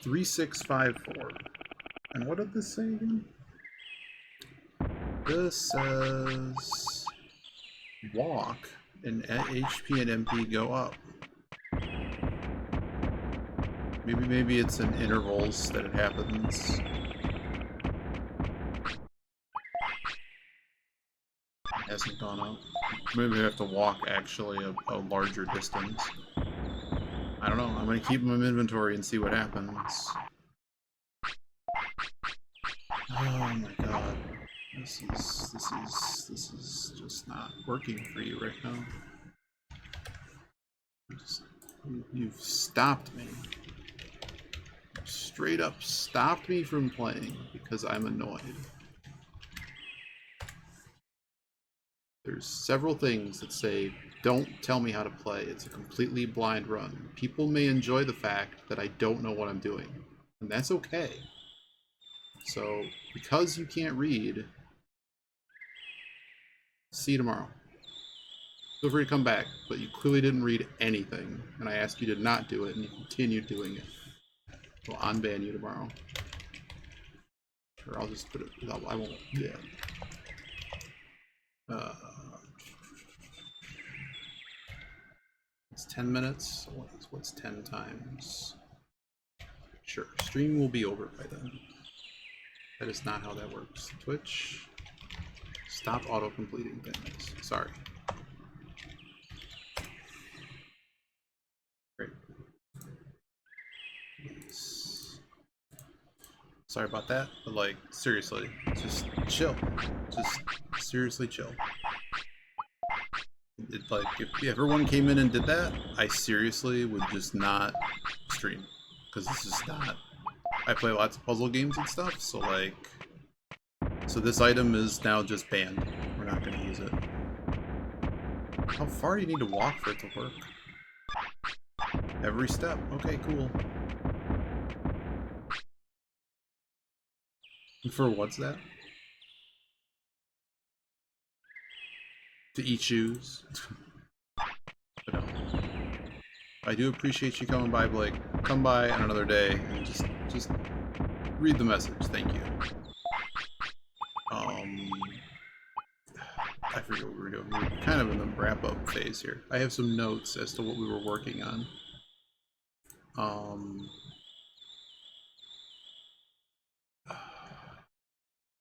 3654. And what did this say again? This says walk and HP and MP go up. Maybe it's in intervals that it happens. Hasn't gone up. Maybe we have to walk actually a larger distance. I don't know. I'm gonna keep them in inventory and see what happens. Oh my god. This is just not working for you right now. You've stopped me. Straight up stopped me from playing because I'm annoyed. There's several things that say, don't tell me how to play. It's a completely blind run. People may enjoy the fact that I don't know what I'm doing. And that's okay. So, because you can't read, see you tomorrow. Feel free to come back, but you clearly didn't read anything. And I asked you to not do it, and you continued doing it. So I'll unban you tomorrow. Or I'll just put it, I won't, yeah. It's 10 minutes. What's 10 times? Sure, stream will be over by then. That is not how that works. Twitch, stop auto-completing things. Sorry. Great. Sorry about that, but like, seriously, just chill. Just seriously chill. Like, if everyone came in and did that, I seriously would just not stream. Because this is not... I play lots of puzzle games and stuff, so like... So this item is now just banned. We're not going to use it. How far do you need to walk for it to work? Every step. Okay, cool. And for what's that? To eat shoes. But no. I do appreciate you coming by, Blake. Come by on another day and just read the message. Thank you. I forget what we were doing. We're kind of in the wrap-up phase here. I have some notes as to what we were working on.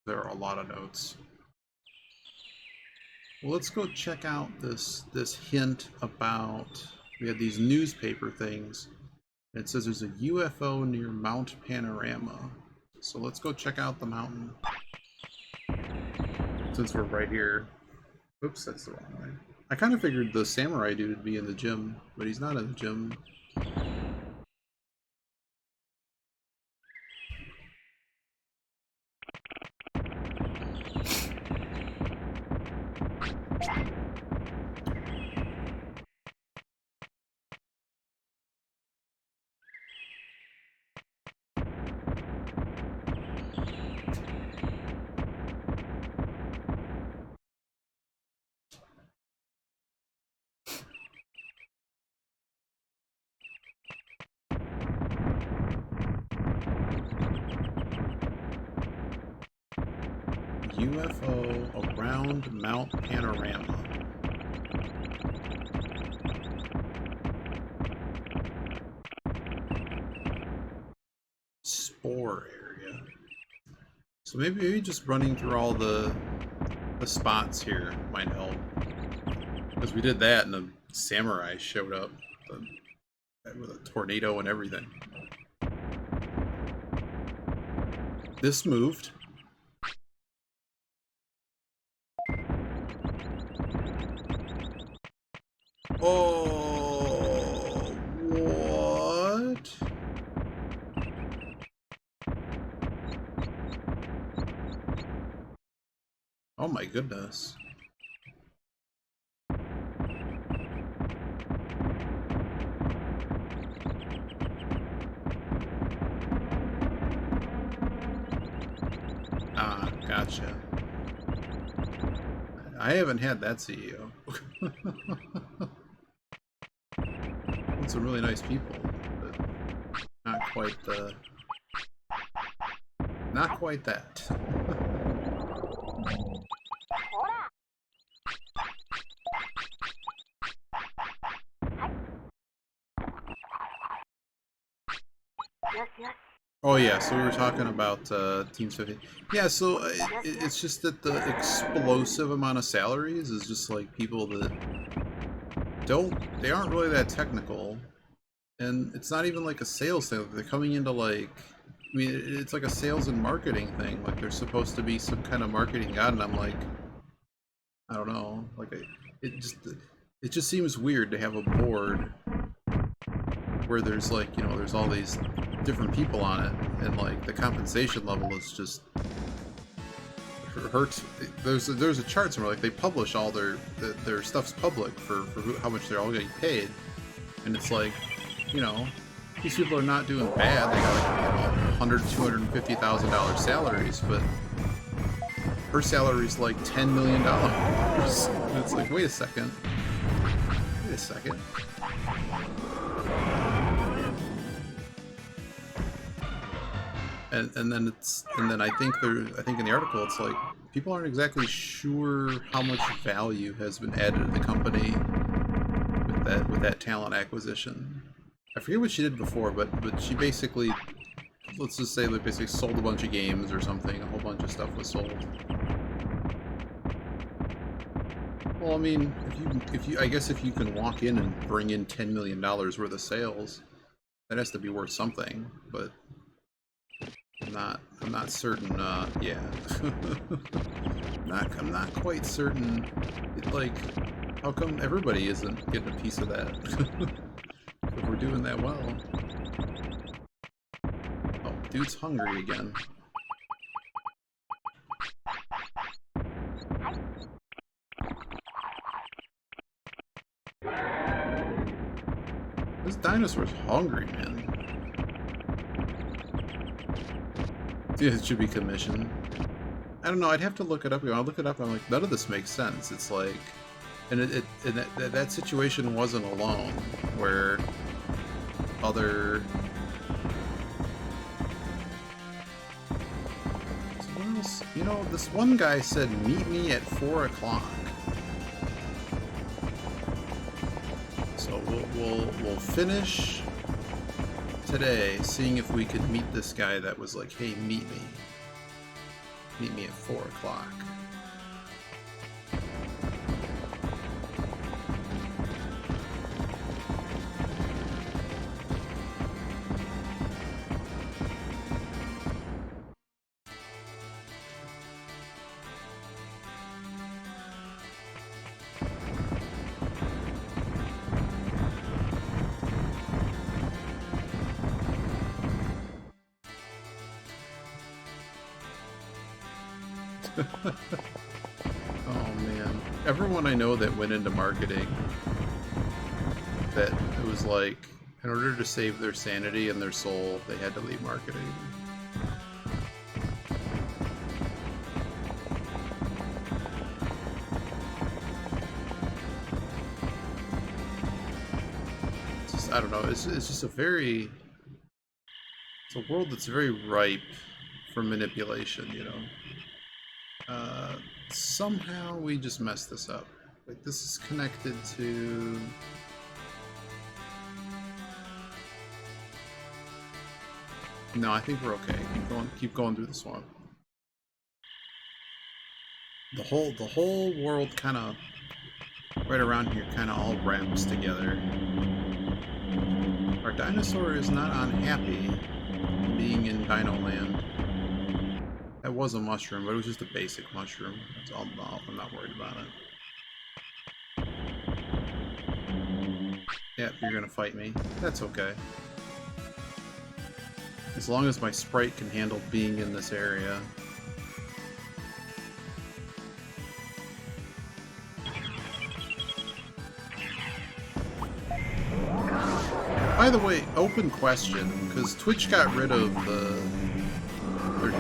There are a lot of notes. Well, let's go check out this hint about... We had these newspaper things. It says there's a UFO near Mount Panorama. So let's go check out the mountain. Since we're right here. Oops, that's the wrong way. I kind of figured the samurai dude would be in the gym, but he's not in the gym. UFO around Mount Panorama. Spore area. So maybe just running through all the spots here might help. Because we did that and the samurai showed up with a tornado and everything. This moved. Oh, what? Oh my goodness. Ah, gotcha. I haven't had that CEO. Some really nice people, but not quite that. Oh yeah, so we were talking about Teams 50. Yeah, so it's just that the explosive amount of salaries is just like people that they aren't really that technical, and it's not even like a sales thing. They're coming into like, I mean, it's like a sales and marketing thing. Like they're supposed to be some kind of marketing god, and I'm like, I don't know. Like it just seems weird to have a board where there's like, you know, there's all these different people on it, and like the compensation level is just hurts. There's a chart somewhere, like they publish all their stuff's public for how much they're all getting paid, and it's like, you know, these people are not doing bad. They got like, you know, $250,000 salaries, but her salary's like $10 million. And it's like, wait a second. And then I think in the article it's like people aren't exactly sure how much value has been added to the company with that talent acquisition. I forget what she did before, but she basically let's just say they basically sold a bunch of games or something. A whole bunch of stuff was sold. Well, I mean, I guess if you can walk in and bring in $10 million worth of sales, that has to be worth something. But I'm not certain. Yeah, I'm not quite certain. Like, how come everybody isn't getting a piece of that? If we're doing that well. Oh, dude's hungry again. This dinosaur's hungry, man. Yeah, it should be commissioned. I don't know, I'd have to look it up. When I look it up, I'm like, none of this makes sense. It's like... And that situation wasn't alone, where other... What else? You know, this one guy said, meet me at 4 o'clock. So we'll finish today seeing if we could meet this guy that was like, hey, meet me. Meet me at 4 o'clock. Oh man, everyone I know that went into marketing, that it was like, in order to save their sanity and their soul, they had to leave marketing. It's just, I don't know, it's just a very, it's a world that's very ripe for manipulation, you know. Somehow we just messed this up. Like, this is connected to... No, I think we're okay. Keep going through the swamp. The whole world kind of, right around here, kind of all ramps together. Our dinosaur is not unhappy being in Dino Land. That was a mushroom, but it was just a basic mushroom. That's all. I'm not worried about it. Yeah, you're gonna fight me. That's okay. As long as my sprite can handle being in this area. By the way, open question, because Twitch got rid of their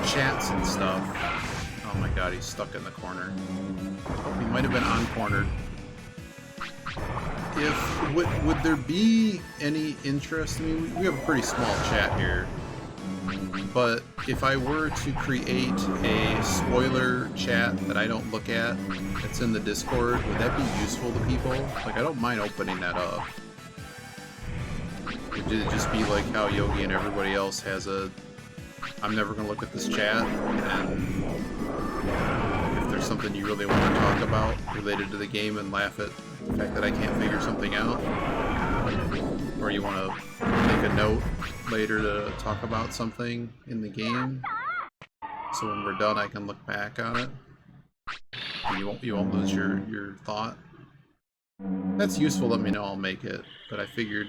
chats and stuff. Oh my god, he's stuck in the corner. Oh, he might have been on-cornered. Would there be any interest? I mean, we have a pretty small chat here. But if I were to create a spoiler chat that I don't look at, that's in the Discord, would that be useful to people? Like, I don't mind opening that up. Would it just be like how Yogi and everybody else has a... I'm never going to look at this chat, and if there's something you really want to talk about related to the game and laugh at the fact that I can't figure something out, or you want to make a note later to talk about something in the game, so when we're done I can look back on it, and you won't lose your thought. That's useful, let me know, I'll make it, but I figured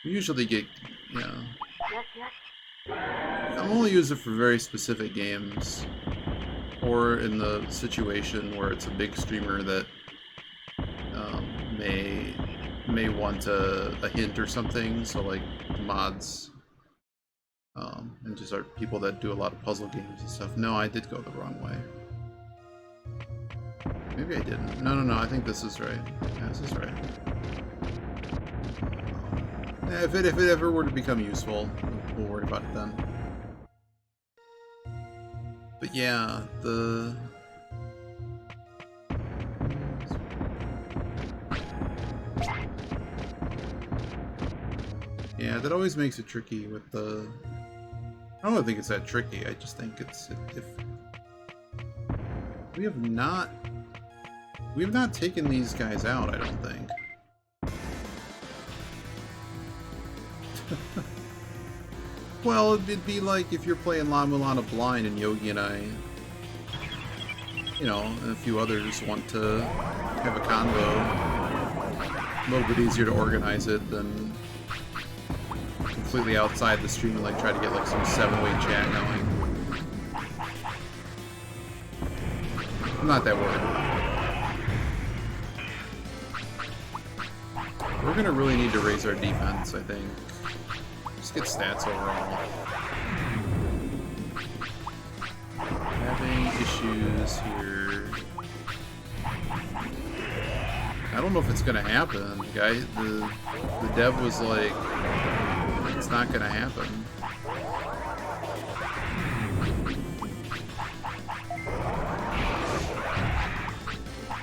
we usually get, you know... I'm only use it for very specific games, or in the situation where it's a big streamer that may want a hint or something. So like mods, and just are people that do a lot of puzzle games and stuff. No, I did go the wrong way. Maybe I didn't. No. I think this is right. Yeah, this is right. Yeah, if it ever were to become useful, we'll worry about it then. But yeah, yeah, that always makes it tricky with the I don't think it's that tricky. I just think it's if we have not taken these guys out. I don't think. Well, it'd be like if you're playing La Mulana blind and Yogi and I, you know, and a few others want to have a convo. A little bit easier to organize it than completely outside the stream and like try to get like some 7-way chat going. I'm not that worried. We're gonna really need to raise our defense, I think. Just get stats overall. Having issues here. I don't know if it's gonna happen. The dev was like, it's not gonna happen.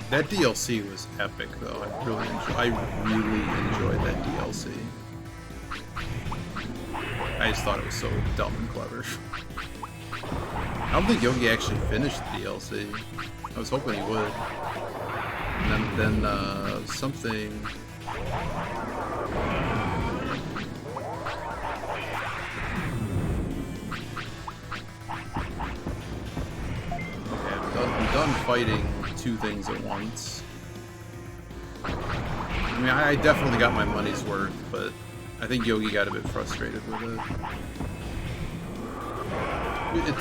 That DLC was epic, though. I really enjoyed that DLC. I just thought it was so dumb and clever. I don't think Yogi actually finished the DLC. I was hoping he would. And then something. Okay, I'm done fighting 2 things at once. I mean, I definitely got my money's worth, but I think Yogi got a bit frustrated with it.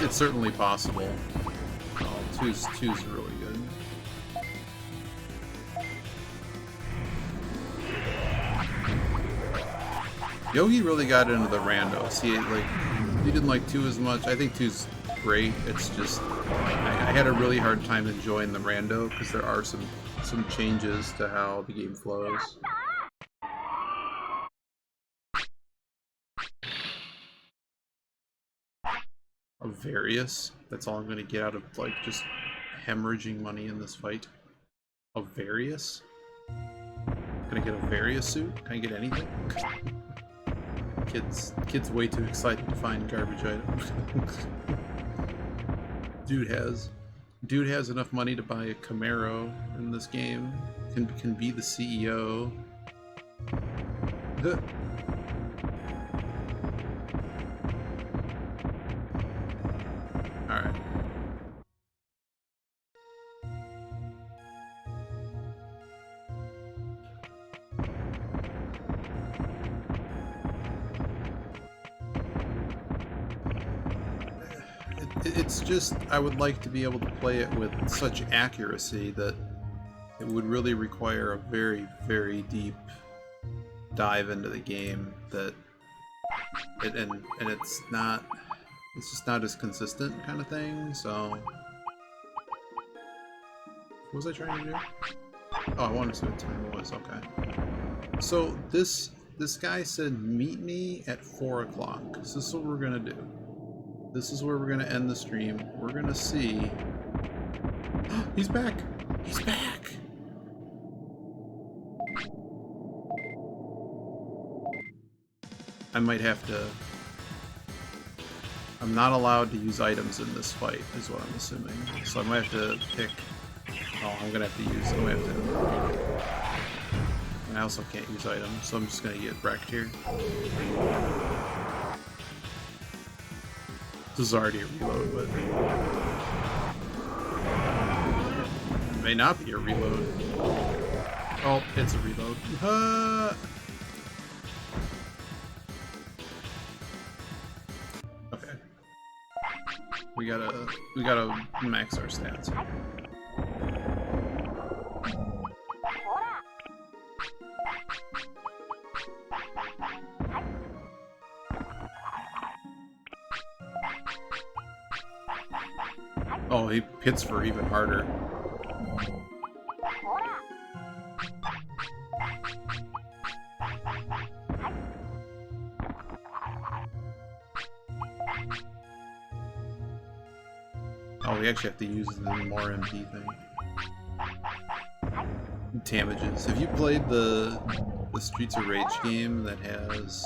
It's certainly possible. Oh, two's really good. Yogi really got into the randos. He didn't like 2 as much. I think 2's great. It's just I had a really hard time enjoying the rando because there are some changes to how the game flows. Avarius? That's all I'm gonna get out of like just hemorrhaging money in this fight. Avarius? Can I get a Varius suit? Can I get anything? Kid's way too excited to find garbage items. Dude has enough money to buy a Camaro in this game. Can be the CEO. Alright. It's just, I would like to be able to play it with such accuracy that it would really require a very, very deep dive into the game that and it's just not as consistent kind of thing, so what was I trying to do? Oh, I wanted to see what time it was. Okay, so this guy said meet me at 4 o'clock. So this is what we're gonna do. This is where we're gonna end the stream. We're gonna see. He's back! He's back! I might have to. I'm not allowed to use items in this fight, is what I'm assuming. So I might have to pick. Oh, I'm gonna have to use. I'm gonna have to. And I also can't use items, so I'm just gonna get wrecked here. This is already a reload, but it may not be a reload. Oh, it's a reload. Okay. We gotta max our stats. Oh, he hits for even harder. Oh, we actually have to use the more MP thing. Damages. Have you played the Streets of Rage game that has...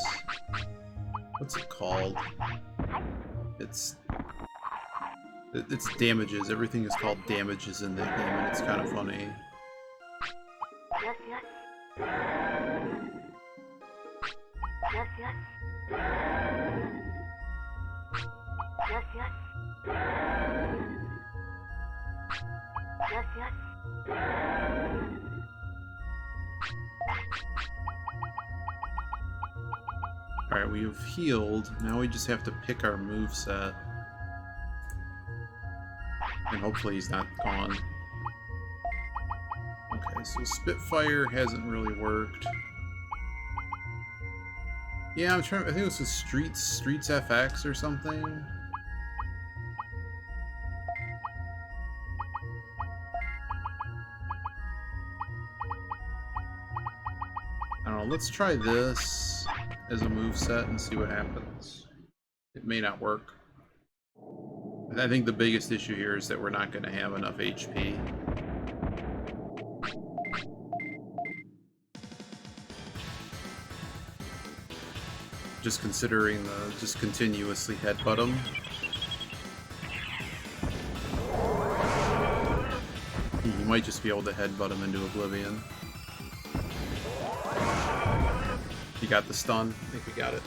what's it called? It's damages. Everything is called damages in the game, and it's kind of funny. Alright, we've healed. Now we just have to pick our moveset. And hopefully he's not gone. Okay, so Spitfire hasn't really worked. Yeah, I'm trying. I think this was Streets FX or something. I don't know. Let's try this as a moveset and see what happens. It may not work. I think the biggest issue here is that we're not going to have enough HP. Just considering the just continuously headbutt him. You might just be able to headbutt him into oblivion. You got the stun? I think we got it.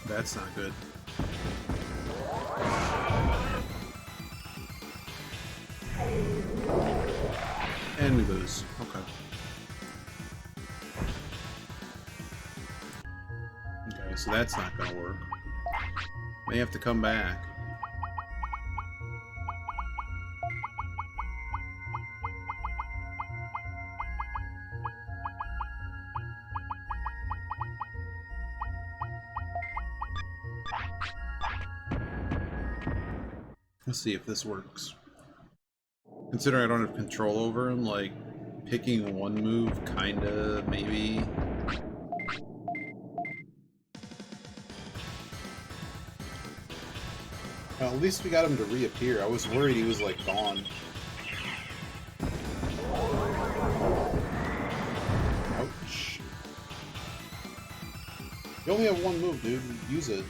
That's not good. And we lose. Okay. Okay, so that's not gonna work. May have to come back. Let's see if this works. Considering I don't have control over him, like, picking one move, kinda, maybe. Well, at least we got him to reappear. I was worried he was, like, gone. Ouch. You only have one move, dude. Use it.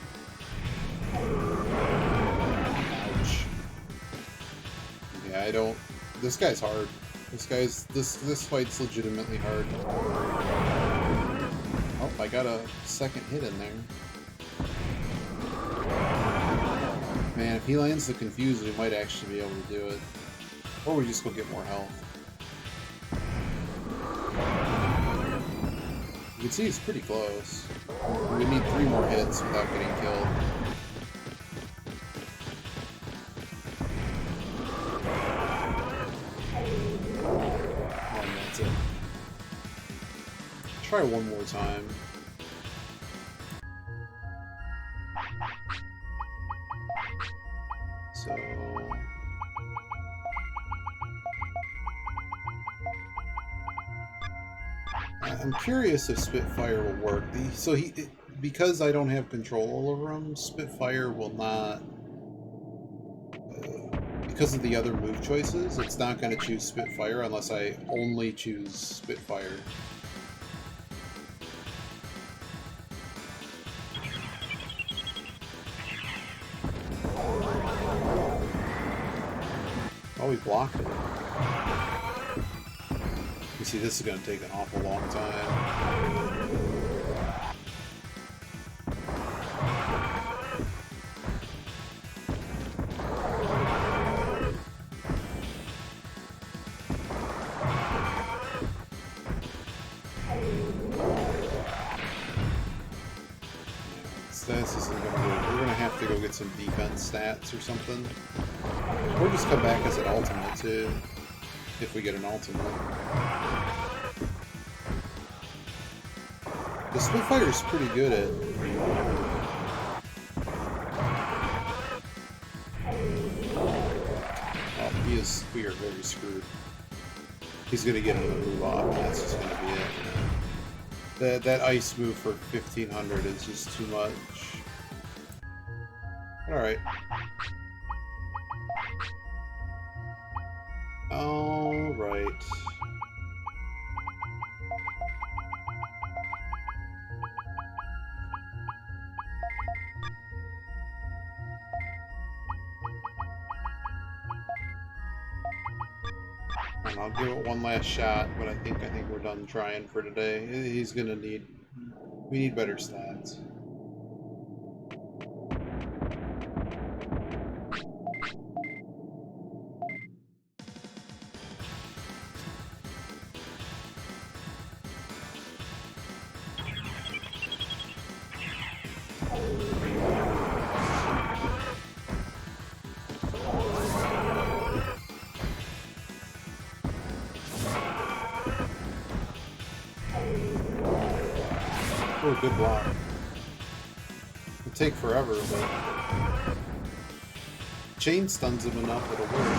I don't. This guy's hard. This fight's legitimately hard. Oh, I got a second hit in there. Man, if he lands the confuse, we might actually be able to do it. Or we just go get more health. You can see he's pretty close. We need 3 more hits without getting killed. Try one more time. So I'm curious if Spitfire will work. Because I don't have control over him, Spitfire will not. Because of the other move choices, it's not going to choose Spitfire unless I only choose Spitfire. Oh, he blocked it. You see, this is going to take an awful long time. This isn't going to work. We're going to have to go get some defense stats or something. Or just come back as an ultimate, too. If we get an ultimate. The Spitfire is pretty good at... Oh, we are very screwed. He's going to get him to move off, and that's just going to be it. That ice move for 1500 is just too much. Alright. Alright. And I'll give it one last shot, but I think we're done trying for today. He's gonna need... We need better stats. Oh, good block. It'll take forever, but... Chain stuns him enough, it'll work.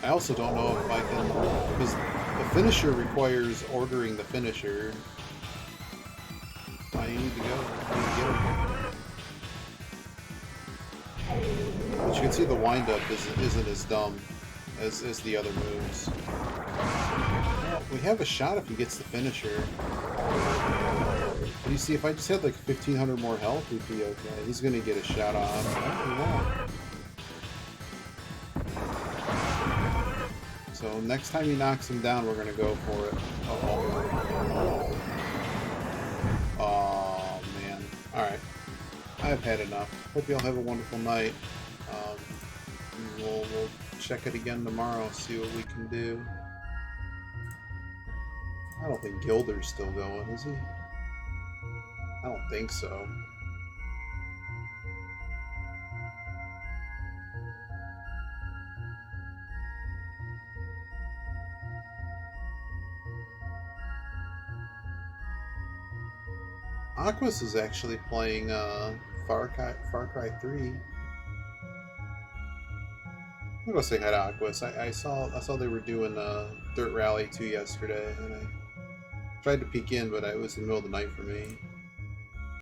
I also don't know if I can... Because the finisher requires ordering the finisher. I need to go. I need to get him. But you can see the windup isn't as dumb as the other moves. Well, we have a shot if he gets the finisher. But you see, if I just had like 1500 more health, we'd be okay. He's gonna get a shot off. So next time he knocks him down, we're gonna go for it. Oh man. Alright. I've had enough. Hope y'all have a wonderful night. We'll check it again tomorrow, see what we can do. I don't think Gilder's still going, is he? I don't think so. Aquas is actually playing Far Cry 3. I'm gonna say hi to Aquas. I saw they were doing Dirt Rally 2 yesterday, and I tried to peek in, but it was in the middle of the night for me.